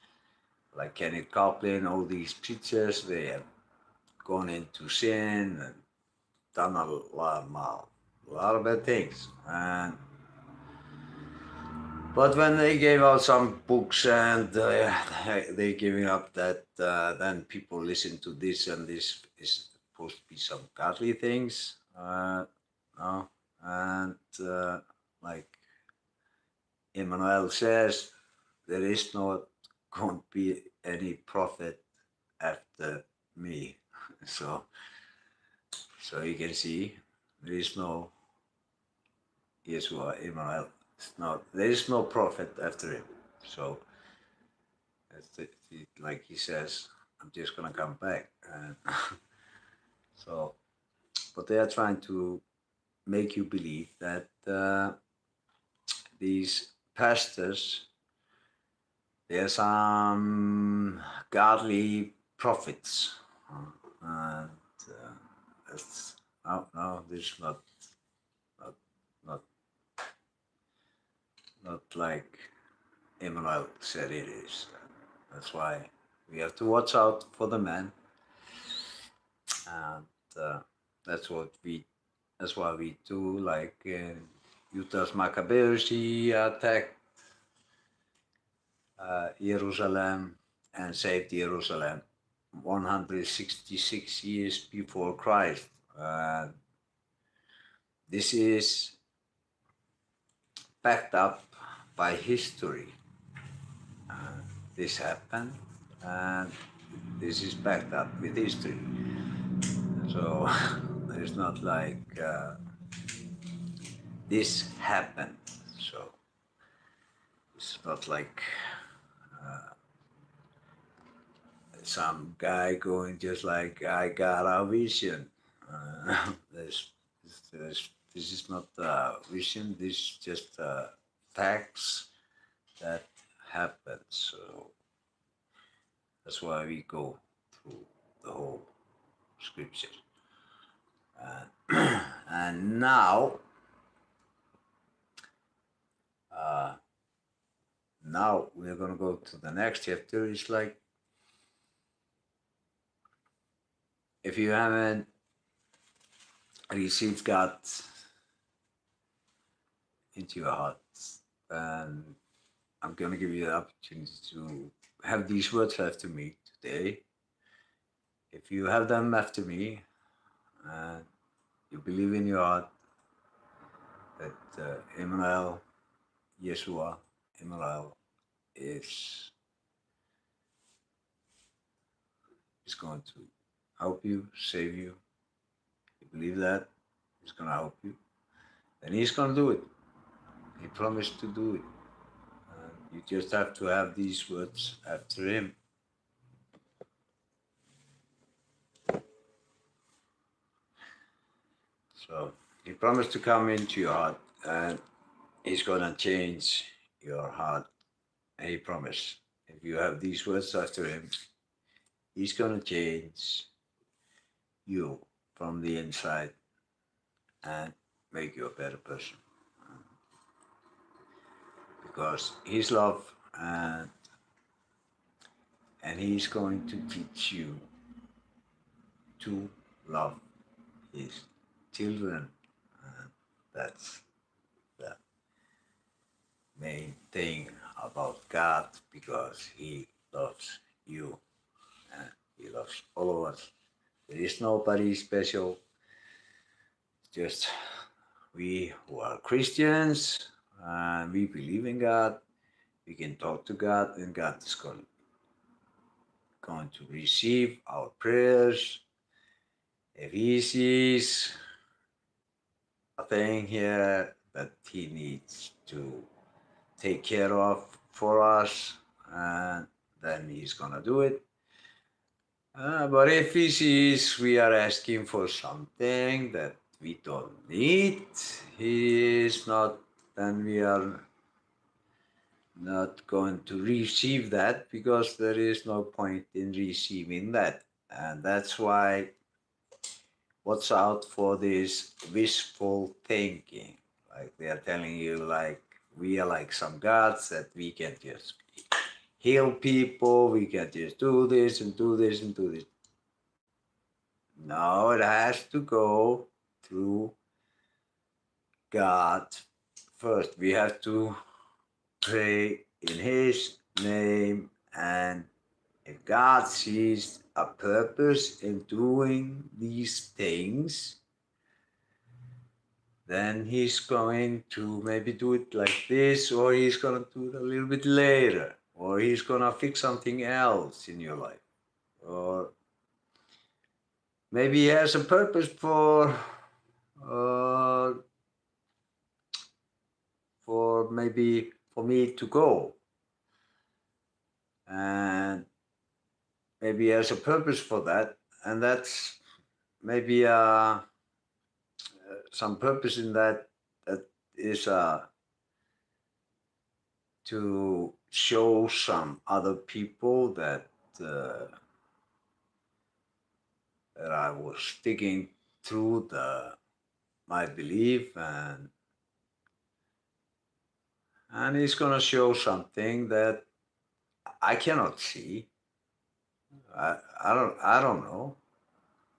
like Kenneth Copeland, all these preachers, they have gone into sin and done a lot of bad things. But when they gave out some books and they giving up that, then people listen to this and this is supposed to be some godly things. Like Emmanuel says, there is not going to be any prophet after me. So you can see there is no Yeshua, Emmanuel. There is no prophet after him. So like he says, I'm just gonna come back. And so, but they are trying to make you believe that these pastors, they are some godly prophets, and that's no, this is not like Emmanuel said it is. That's why we have to watch out for the man, and that's why we do. Like Judas Maccabeus, he attacked Jerusalem and saved Jerusalem 166 years before Christ. This is backed up by history. This happened, and this is backed up with history. So it's not like this happened. So it's not like some guy going just like, I got a vision. This is not a vision. This is just facts that happen. So that's why we go through the whole scripture. And now we're going to go to the next chapter. It's like, if you haven't received God into your heart, and I'm going to give you the opportunity to have these words after me today. If you have them after me, and you believe in your heart that Emmanuel, Yeshua, Emmanuel is going to help you, save you. You believe that he's going to help you, then he's going to do it. He promised to do it. You just have to have these words after him. So he promised to come into your heart, and he's going to change your heart. And he promised, if you have these words after him, he's going to change you from the inside and make you a better person. Because his love, and he's going to teach you to love his children. That's the main thing about God, because he loves you and he loves all of us. There is nobody special, just we who are Christians, and we believe in God. We can talk to God, and God is going to receive our prayers. If he sees a thing here that he needs to take care of for us, and then he's going to do it. But if he sees we are asking for something that we don't need, he is not, then we are not going to receive that, because there is no point in receiving that. And that's why, watch out for this wishful thinking. Like they are telling you, like, we are like some gods that we can just heal people, we can just do this and do this and do this. No, it has to go through God first. We have to pray in his name, and if God sees a purpose in doing these things, then he's going to maybe do it like this, or he's going to do it a little bit later. or he's gonna fix something else in your life, or maybe he has a purpose for maybe for me to go, and maybe he has a purpose for that, and that's maybe some purpose in that is to show some other people that that I was sticking through my belief, and he's gonna show something that I cannot see. I don't know.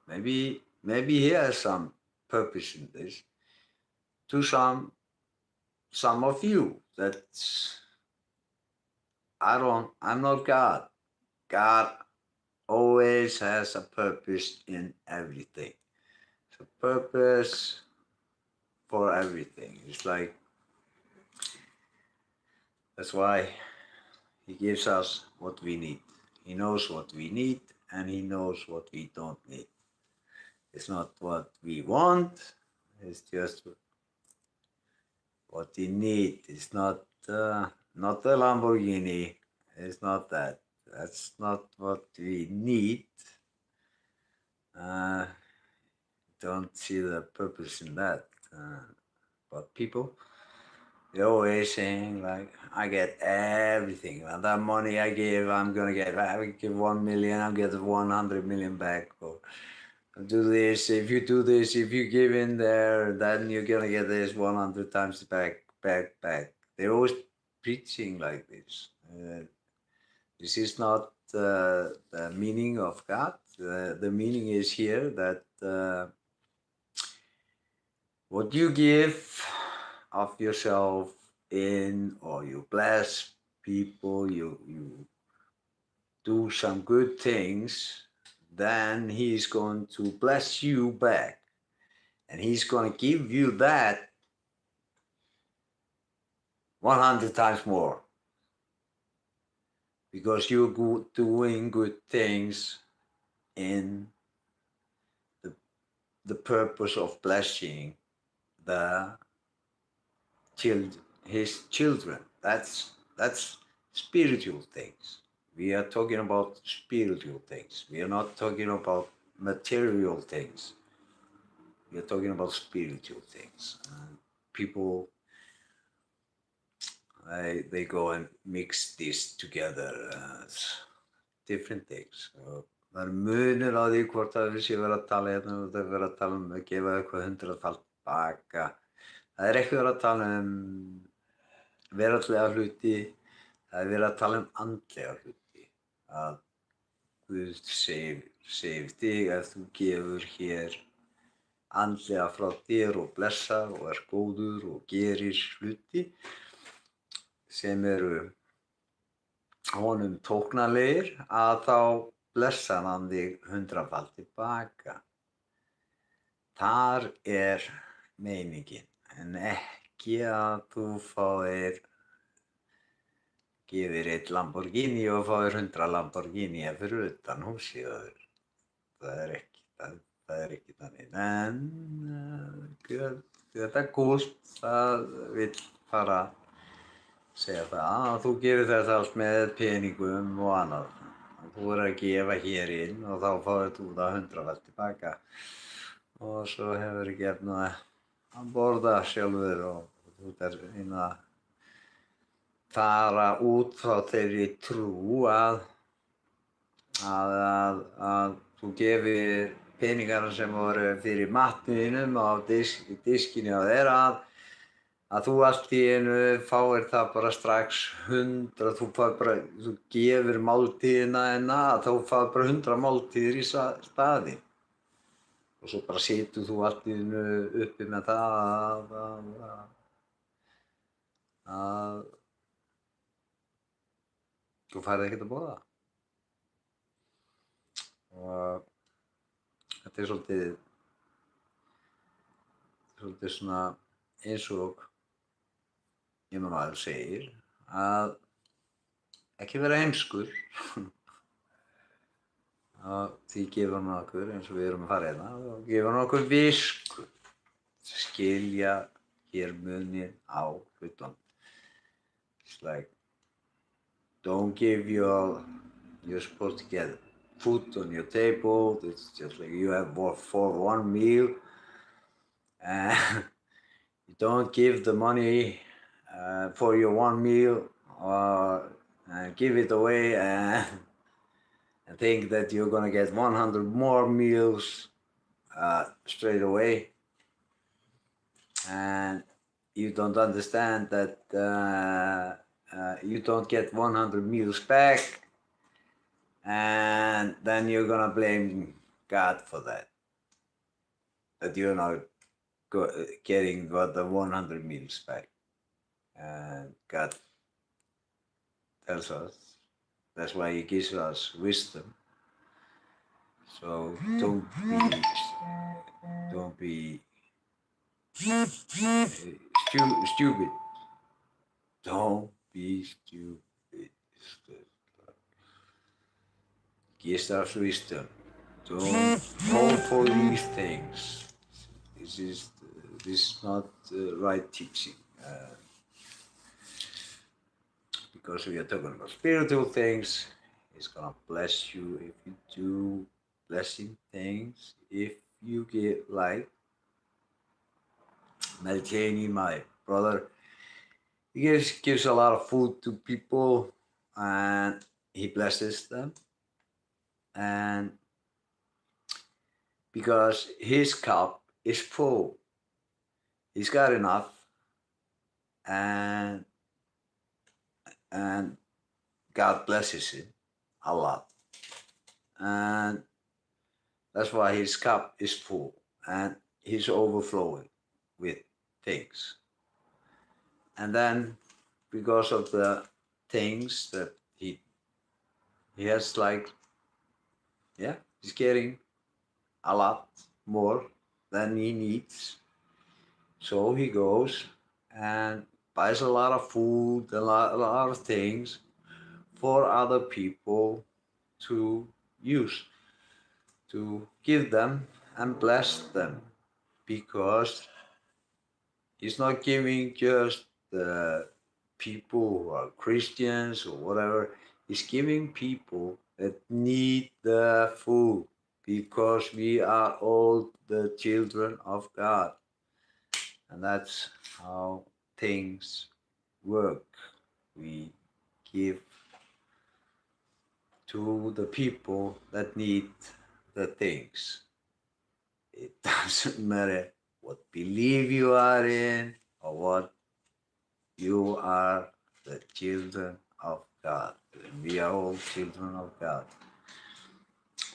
Maybe he has some purpose in this to some of you. I'm not God. God always has a purpose in everything. It's a purpose for everything. It's like, that's why he gives us what we need. He knows what we need, and he knows what we don't need. It's not what we want, it's just what we need. It's not the Lamborghini. It's not that. That's not what we need. Don't see the purpose in that. But people, they're always saying, like, I get everything. And that money I give, I give 1 million, I'll get 100 million back. Or do this, if you do this, if you give in there, then you're gonna get this 100 times back. They're always preaching like this. This is not the meaning of God. The meaning is here that what you give of yourself in, or you bless people, you do some good things, then he's going to bless you back. And he's going to give you that 100 times more. Because you're doing good things in the purpose of blessing his children. That's spiritual things. We are talking about spiritual things. We are not talking about material things. We are talking about spiritual things. People, they go and mix this together as different things. Það munur á því hvort að við séum verið að tala hérna og það er verið að tala að gefa eitthvað 100-falt baka. Það ekki verið að tala veraldlega hluti, það verið að tala andlega hluti. Að Guð segir þig ef þú gefur hér andlega frá þér og blessar og góður og gerir hluti sem eru honum tóknanlegir, að þá blessar hann þig 100-falt tilbaka. Þar meiningin, en ekki að þú gefir 1 Lamborghini og fáir 100 Lamborghini fyrir utan húsið. Það ekki þannig. En þetta gúst, það vill bara segja það að þú gerir þetta allt með peningum og annað. Þú verður að gefa hér inn og þá fáir þú það 100-falt tilbaka. Og svo hefur ekki efnað að borða sjálfur og þú inn að fara út frá þeirri trú að þú gefir peningana sem voru fyrir matnum á diskinu á þeirra, að þú allt í einu fáir það bara strax 100, þú gefur máltíðina að þá fáir bara 100 máltíðir í staði. Og svo bara situr þú allt í einu uppi með það að þú færð ekkert að borða. Og þetta svolítið svona eins og Immanuel segir, að ekki vera heimskur. Og því gefur hann okkur, eins og við erum að fara hérna, og gefur hann okkur visku. Skilja hér munin á hlutunum. It's like, don't give you're supposed to get food on your table. It's just like you have for one meal. And you don't give the money for your one meal or give it away and think that you're gonna get 100 more meals straight away. And you don't understand that you don't get 100 meals back, and then you're gonna blame God for that. That you're not getting the 100 meals back. And God tells us, that's why he gives us wisdom. So don't be stupid. Don't be stupid. Gives us wisdom. Don't fall for these things. This is not the right teaching. Because we are talking about spiritual things, it's gonna bless you if you do blessing things. If you get like Mel Cheney, my brother, he gives a lot of food to people and he blesses them. And because his cup is full, he's got enough, and God blesses him a lot. And that's why his cup is full and he's overflowing with things. And then because of the things that he has, like, yeah, he's getting a lot more than he needs. So he goes and buys a lot of food, a lot of things for other people to use, to give them and bless them, because he's not giving just the people who are Christians or whatever. He's giving people that need the food, because we are all the children of God. And that's how things work. We give to the people that need the things. It doesn't matter what belief you are in or what, you are the children of God. And we are all children of God.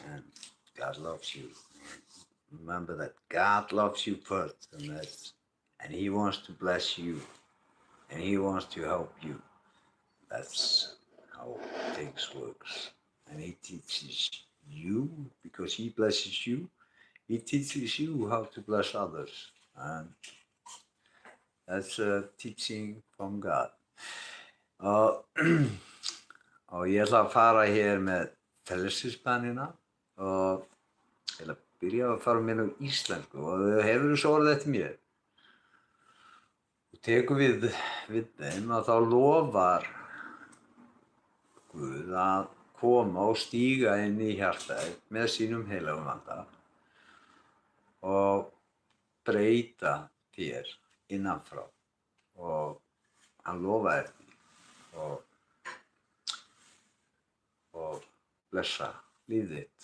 And God loves you. Remember that God loves you first, and he wants to bless you, and he wants to help you. That's how things works. And he teaches you, because he blesses you, he teaches you how to bless others. And that's a teaching from God. Og ég ætla að fara hér með frelsisbænina og ég ætla að byrja að fara með á íslensku, og þau hefur svo orðið eftir mér. Og tekur við þeim að þá lofar Guð að koma og stíga inn í hjartað með sínum heilagum anda og breyta þér innanfrá, og hann lofaði því og blessa líf þitt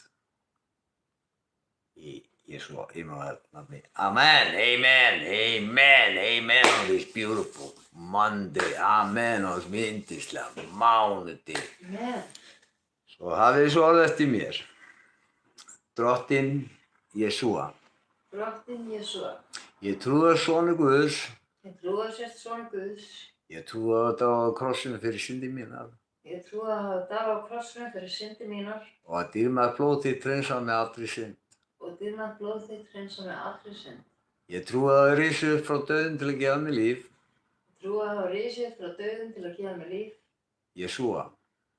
í Jesú nafni. Amen, amen, amen, amen on this beautiful Monday. Amen on this yndislega mánudag. Amen. Svo hafið þið svo orðið eftir mér. Drottinn Jesúa. Drottinn Jesúa. Ég trúi á Sonu Guðs. Ég trúi að sért son Guðs. Ég trúi að það á krossinu fyrir syndi mínar. Ég trúi að hafa dáið á krossinum fyrir syndir mínar. Og að dýrmætt blóð þitt hreinsar mig allri synd. Og dýrmætt blóð þitt hreinsar mig allri synd. Ég trúi að það risi upp frá dauðum til að gefa mér líf. Ég trúi að hafa risið upp frá dauðum til að gefa mér líf. Jesúa,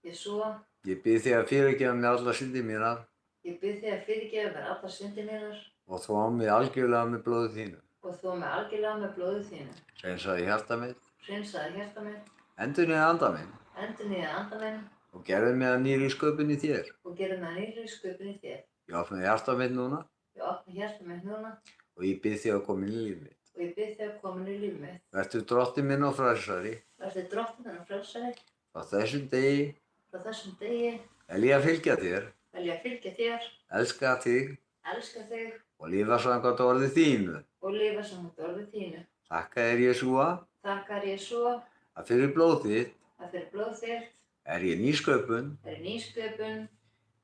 Jesúa, ég bið þig að fyrirgefa mér alla syndi mínar ég bið þig að fyrirgefa mér allar syndir mínar og þvá mig algjörlega með blóði þínu. og þvó mig algjörlega með blóði þínu. Hreinsaði hjarta mitt, Hreinsaði hjarta mitt, endurnýjaði anda minn endurnýjaði anda minn og gerði mig að nýrri sköpun í þér. og gerði mig að nýrri sköpun í þér. Ég opnaði hjarta mitt núna Ég opna hjarta mitt núna og ég bið þig að koma inn í líf mitt. og ég bið þig að koma inn í líf mitt. Vertu drottinn minn og frelsari. Vertu drottinn minn og frelsari. Frá þessum degi Frá þessum degi vil ég að fylgja þér, vil ég að fylgja þér, elska þig elska þig og lifa samkvæmt orði þínu. og lifa samkvæmt orði þínu. Þakka þér Jesúa Þakka þér Jesúa að fyrir blóð þitt að fyrir blóð þitt er ég nýsköpun, er nýsköpun,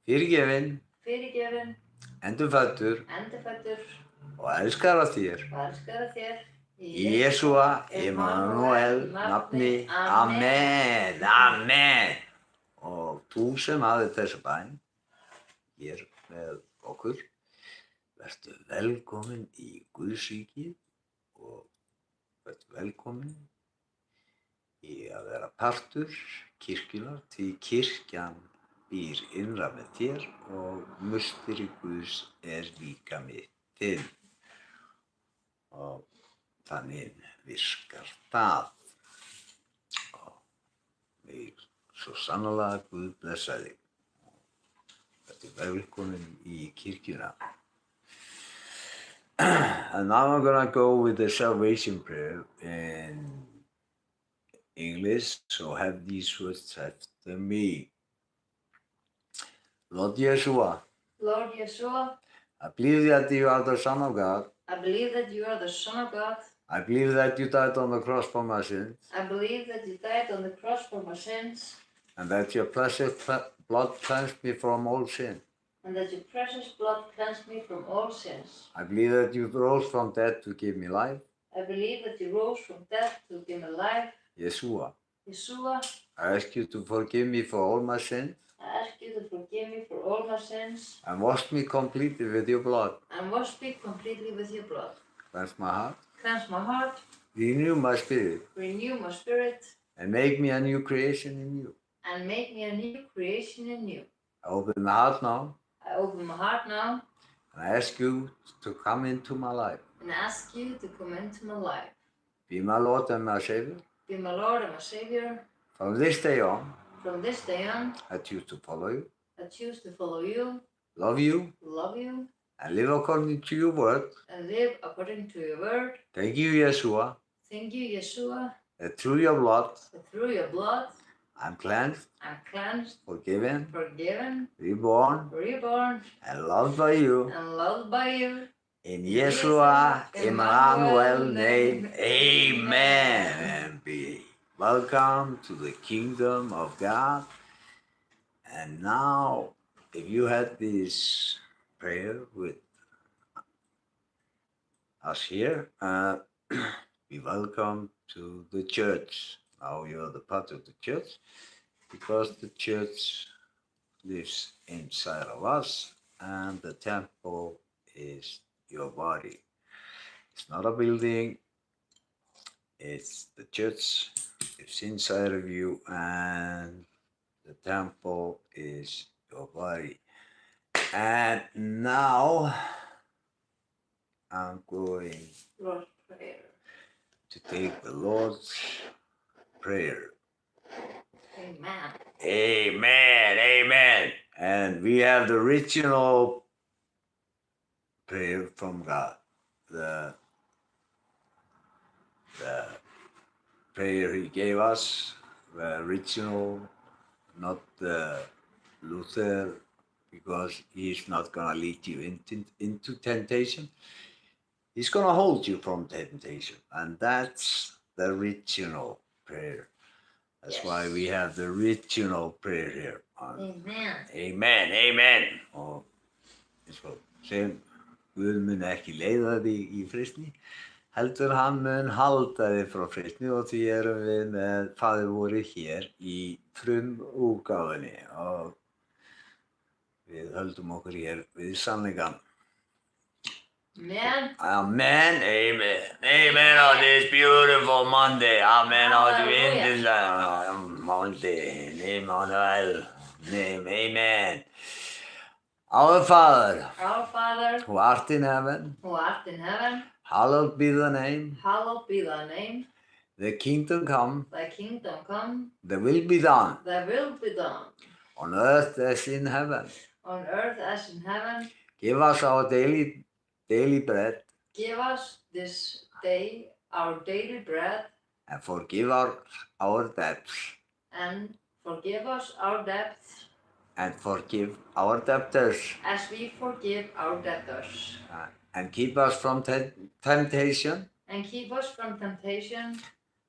fyrirgefinn, fyrirgefin, endurfæddur endurfæddur og elskar að þér. og elskar að þér. Í Jesúa, Emmanuel, nafni, Amen, Amen. Og þú sem hafði þessa bæn hér með okkur, vertu velkomin í Guðsríkið og vertu velkomin í að vera partur kirkjunar, því kirkjan býr innra með þér og musteri Guðs er líka með þinn. Og þannig virkar það. Og mig svo sannlega Guð blessa þig. Vertu velkomin í kirkjuna. And now I'm gonna go with the salvation prayer in English, so have these words after me. Lord Yeshua, Lord Yeshua, I believe that you are the Son of God. I believe that you are the Son of God. I believe that you died on the cross for my sins, I believe that you died on the cross for my sins, and that your precious blood cleansed me from all sin. and that your precious blood cleansed me from all sins. I believe that you rose from death to give me life. I believe that you rose from death to give me life. Yeshua, Yeshua, I ask you to forgive me for all my sins I ask you to forgive me for all my sins and wash me completely with your blood. and wash me completely with your blood. Cleanse my heart, Cleanse my heart, renew my spirit, renew my spirit, and make me a new creation in you. and make me a new creation in you. I open my heart now I open my heart now and I ask you to come into my life. and ask you to come into my life. Be my Lord and my Savior. Be my Lord and my Savior. From this day on, From this day on, I choose to follow you, I choose to follow you, love you, love you, and live according to your word. and live according to your word. Thank you, Yeshua, Thank you, Yeshua, that through your blood that through your blood I'm cleansed, I'm cleansed, forgiven, forgiven, reborn, reborn, and loved by you. and loved by you. In Yeshua, Emmanuel name, amen. And be welcome to the kingdom of God. And now, if you had this prayer with us here, be welcome to the church. Now you're the part of the church because the church lives inside of us and the temple is your body. It's not a building, it's the church. It's inside of you and the temple is your body. And now I'm going Lord's Prayer. to take the Lord's Prayer. Amen. Amen, amen. And we have the original prayer from God. The prayer he gave us, the original, not the Luther, because he's not going to lead you into temptation. He's going to hold you from temptation. And that's the original prayer. That's Yes. why we have the original prayer here. Amen. Amen, amen. Og eins og sem Guð mun ekki leiða þig í freistni, heldur hann mun halda þig frá freistni og því erum við með Faðir voru hér í frumútgáfunni og við höldum okkur hér við sannleikann. Amen. Amen, amen, amen on this beautiful Monday. Amen on the Hallelujah. end. mountain, Emmanuel, name, amen. Our Father, Our Father, who art in heaven, who art in heaven, hallowed be thy name. hallowed be thy name. Thy kingdom come, Thy kingdom come, thy will be done, thy will be done, on earth as in heaven. on earth as in heaven. Give us our daily bread, Give us this day our daily bread, and forgive our debts, and forgive us our debts, and forgive our debtors, as we forgive our debtors. and keep us from temptation, And keep us from temptation,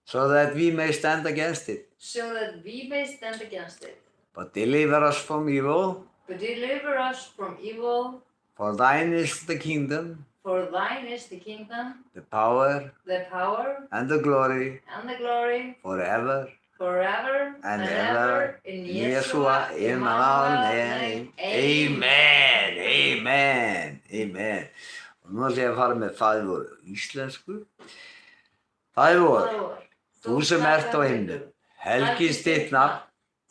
so that we may stand against it. so that we may stand against it. But deliver us from evil, But deliver us from evil, for thine is the kingdom, for thine is the kingdom, the power, the power, and the glory, and the glory, forever forever and and ever. in Yeshua, Emmanuel, name. Amen, amen, amen. Og nú ætlum ég að fara með Faðir vor íslensku. Faðir vor, þú sem ert á himnum, helgist þitt nafn,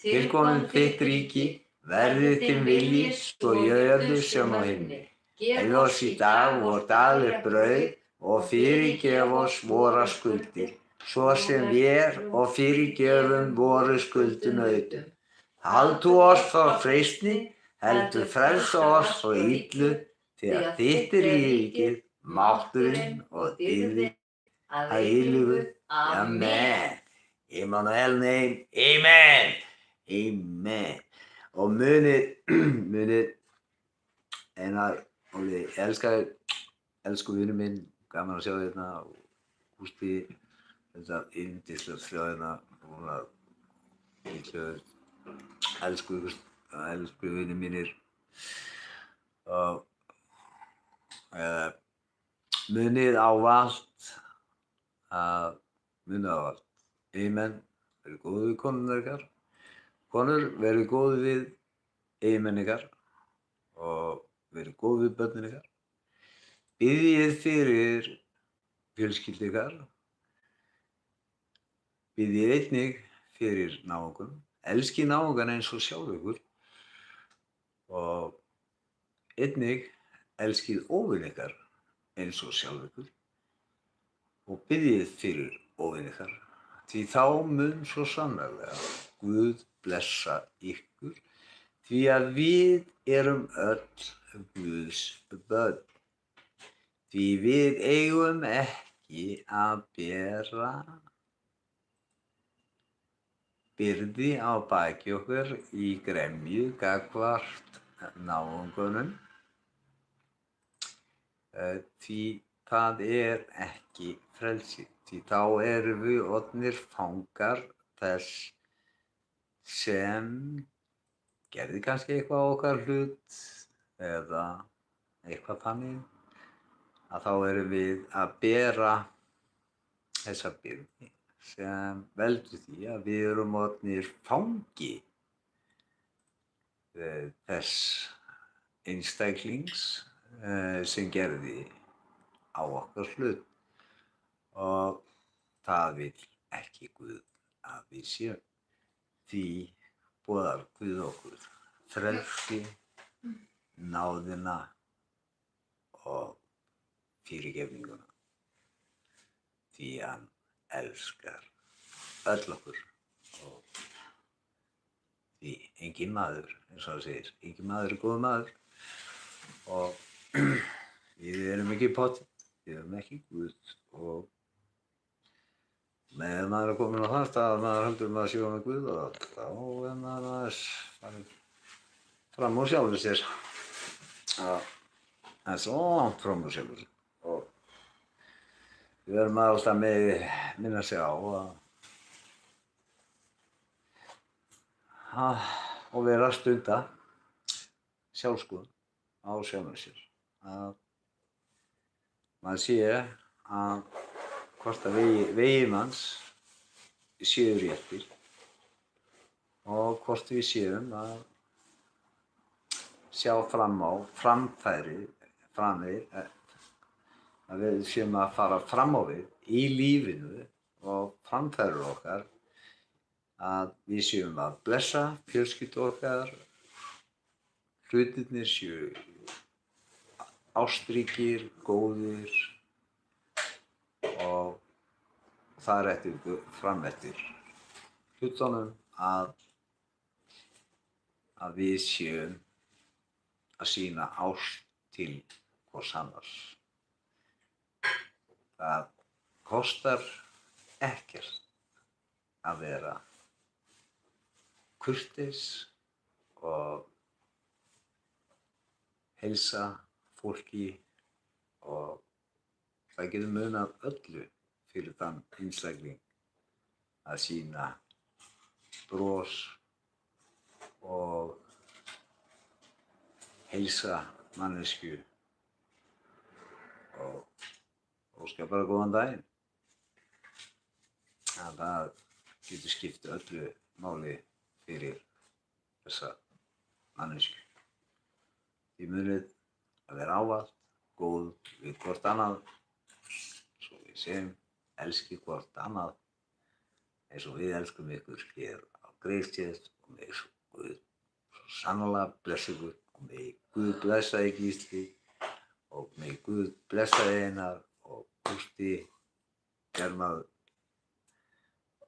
tilkomið þitt ríki, verði þinn vilji, svo í jörðu sem á himni. Gef oss í dag vort dagleg brauð og fyrirgef oss vora skuldir, svo sem við og fyrirgefum voru skuldunautum. Haltu oss frá freistni, heldur frelsa oss frá illu, því að þitt er ríkið, mátturinn og dýrðin að eilífu. Amen. Emmanuel name, amen, amen. Og munið, Einar, Óli, elsku vinur minn, gaman að sjá þérna og Gústi, þetta yndislega sjá þérna, elsku vinir mínir og munið ávallt, amen, verið góðu við konurnar ykkar, konur verið góðu við eiginmenn ykkar og verið góðu við börnin ykkar, biðjið fyrir fjölskyldu ykkar, biðjið einnig fyrir náunganum, elskið náungan eins og sjálf ykkur og einnig elskið óvin ykkar eins og sjálf ykkur og biðjið fyrir óvin ykkar, því þá mun svo sannarlega Guð blessa ykkur, því að við erum öll Guðs börn, því við eigum ekki að bera byrði á baki okkur í gremju gagnvart náungunum, því það er ekki frelsi, því þá erum við orðnir fangar þess sem gerði kannski eitthvað á okkar hlut eða eitthvað þannig, að þá erum við að bera þessa byrði sem veldur því að við erum orðnir fangi þess einstaklings sem gerði á okkar hlut og það vill ekki Guð að við séum. Því boðar Guð okkur frelsi, náðina og fyrirgefninguna, því hann elskar öll okkur og því engin maður, eins og það segir, engin maður er góður maður og við erum ekki pottet, við erum ekki Guð og með maður er komin á þann stað að maður heldur maður sé með Guð og þá er maður aðeins farin fram úr sjálfur sér. Það er svo langt fram úr sjálfur sér og við verðum alltaf minna sig á og vera að stunda sjálfskoðun á sjálfum sér. Að maður sé að hvort að vegir manns séu réttir og hvort við séum að sjá fram á framfæri, að við séum að fara fram á við í lífinu og framfærir okkar að við séum að blessa fjölskyldu okkar, hlutirnir séu ástríkir, góðir og þar fram eftir hlutunum að við séum að sýna ást til hvors annars. Það kostar ekkert að vera kurteis og heilsa fólki og það getur munað öllu fyrir þann einstakling að sýna bros og heilsa manneskju og óska bara góðan daginn. Það getur skipt öllu máli fyrir þessa manneskju. Þið munið að vera ávallt góð við hvort annað, svo við segjum elskið hvort annað eins og við elskum ykkur hér á Grace og með Guð svo sannarlega blessa ykkur og með Guð blessa þig Gísli og með Guð blessa þig Einar og Gústi, Germar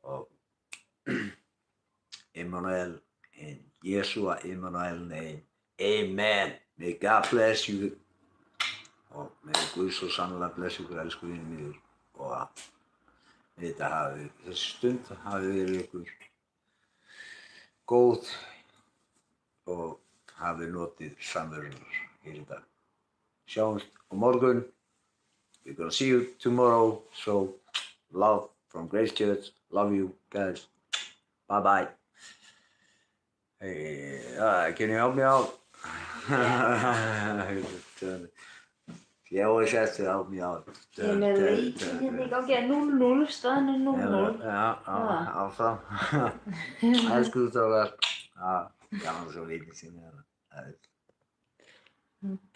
og Emmanuel in Yeshua Emmanuel name. Amen. May God bless you. Og með Guð svo sannarlega blessa ykkur elsku vinir mínir og að þessi stund hafi verið ykkur góð og hafi notið samverunar hér í dag. Sjáumst á morgun. We're gonna see you tomorrow. So love from Grace Church. Love you guys. Bye bye. Hey, can you help me out? He always has to help me out. Ég er með leikinn hérna í gangi, 0-0, staðan er 0-0. Já, áfram. Elsku strákar. Gaman svo vinir sinni hérna.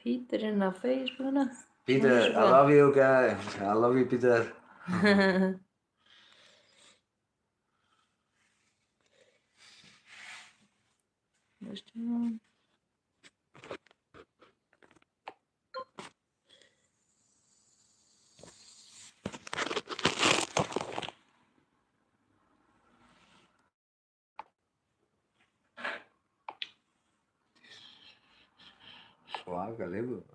Peter er inn á Facebookuna. Peter, I love you guys. I love you, Peter. Veistu? Svakalegur.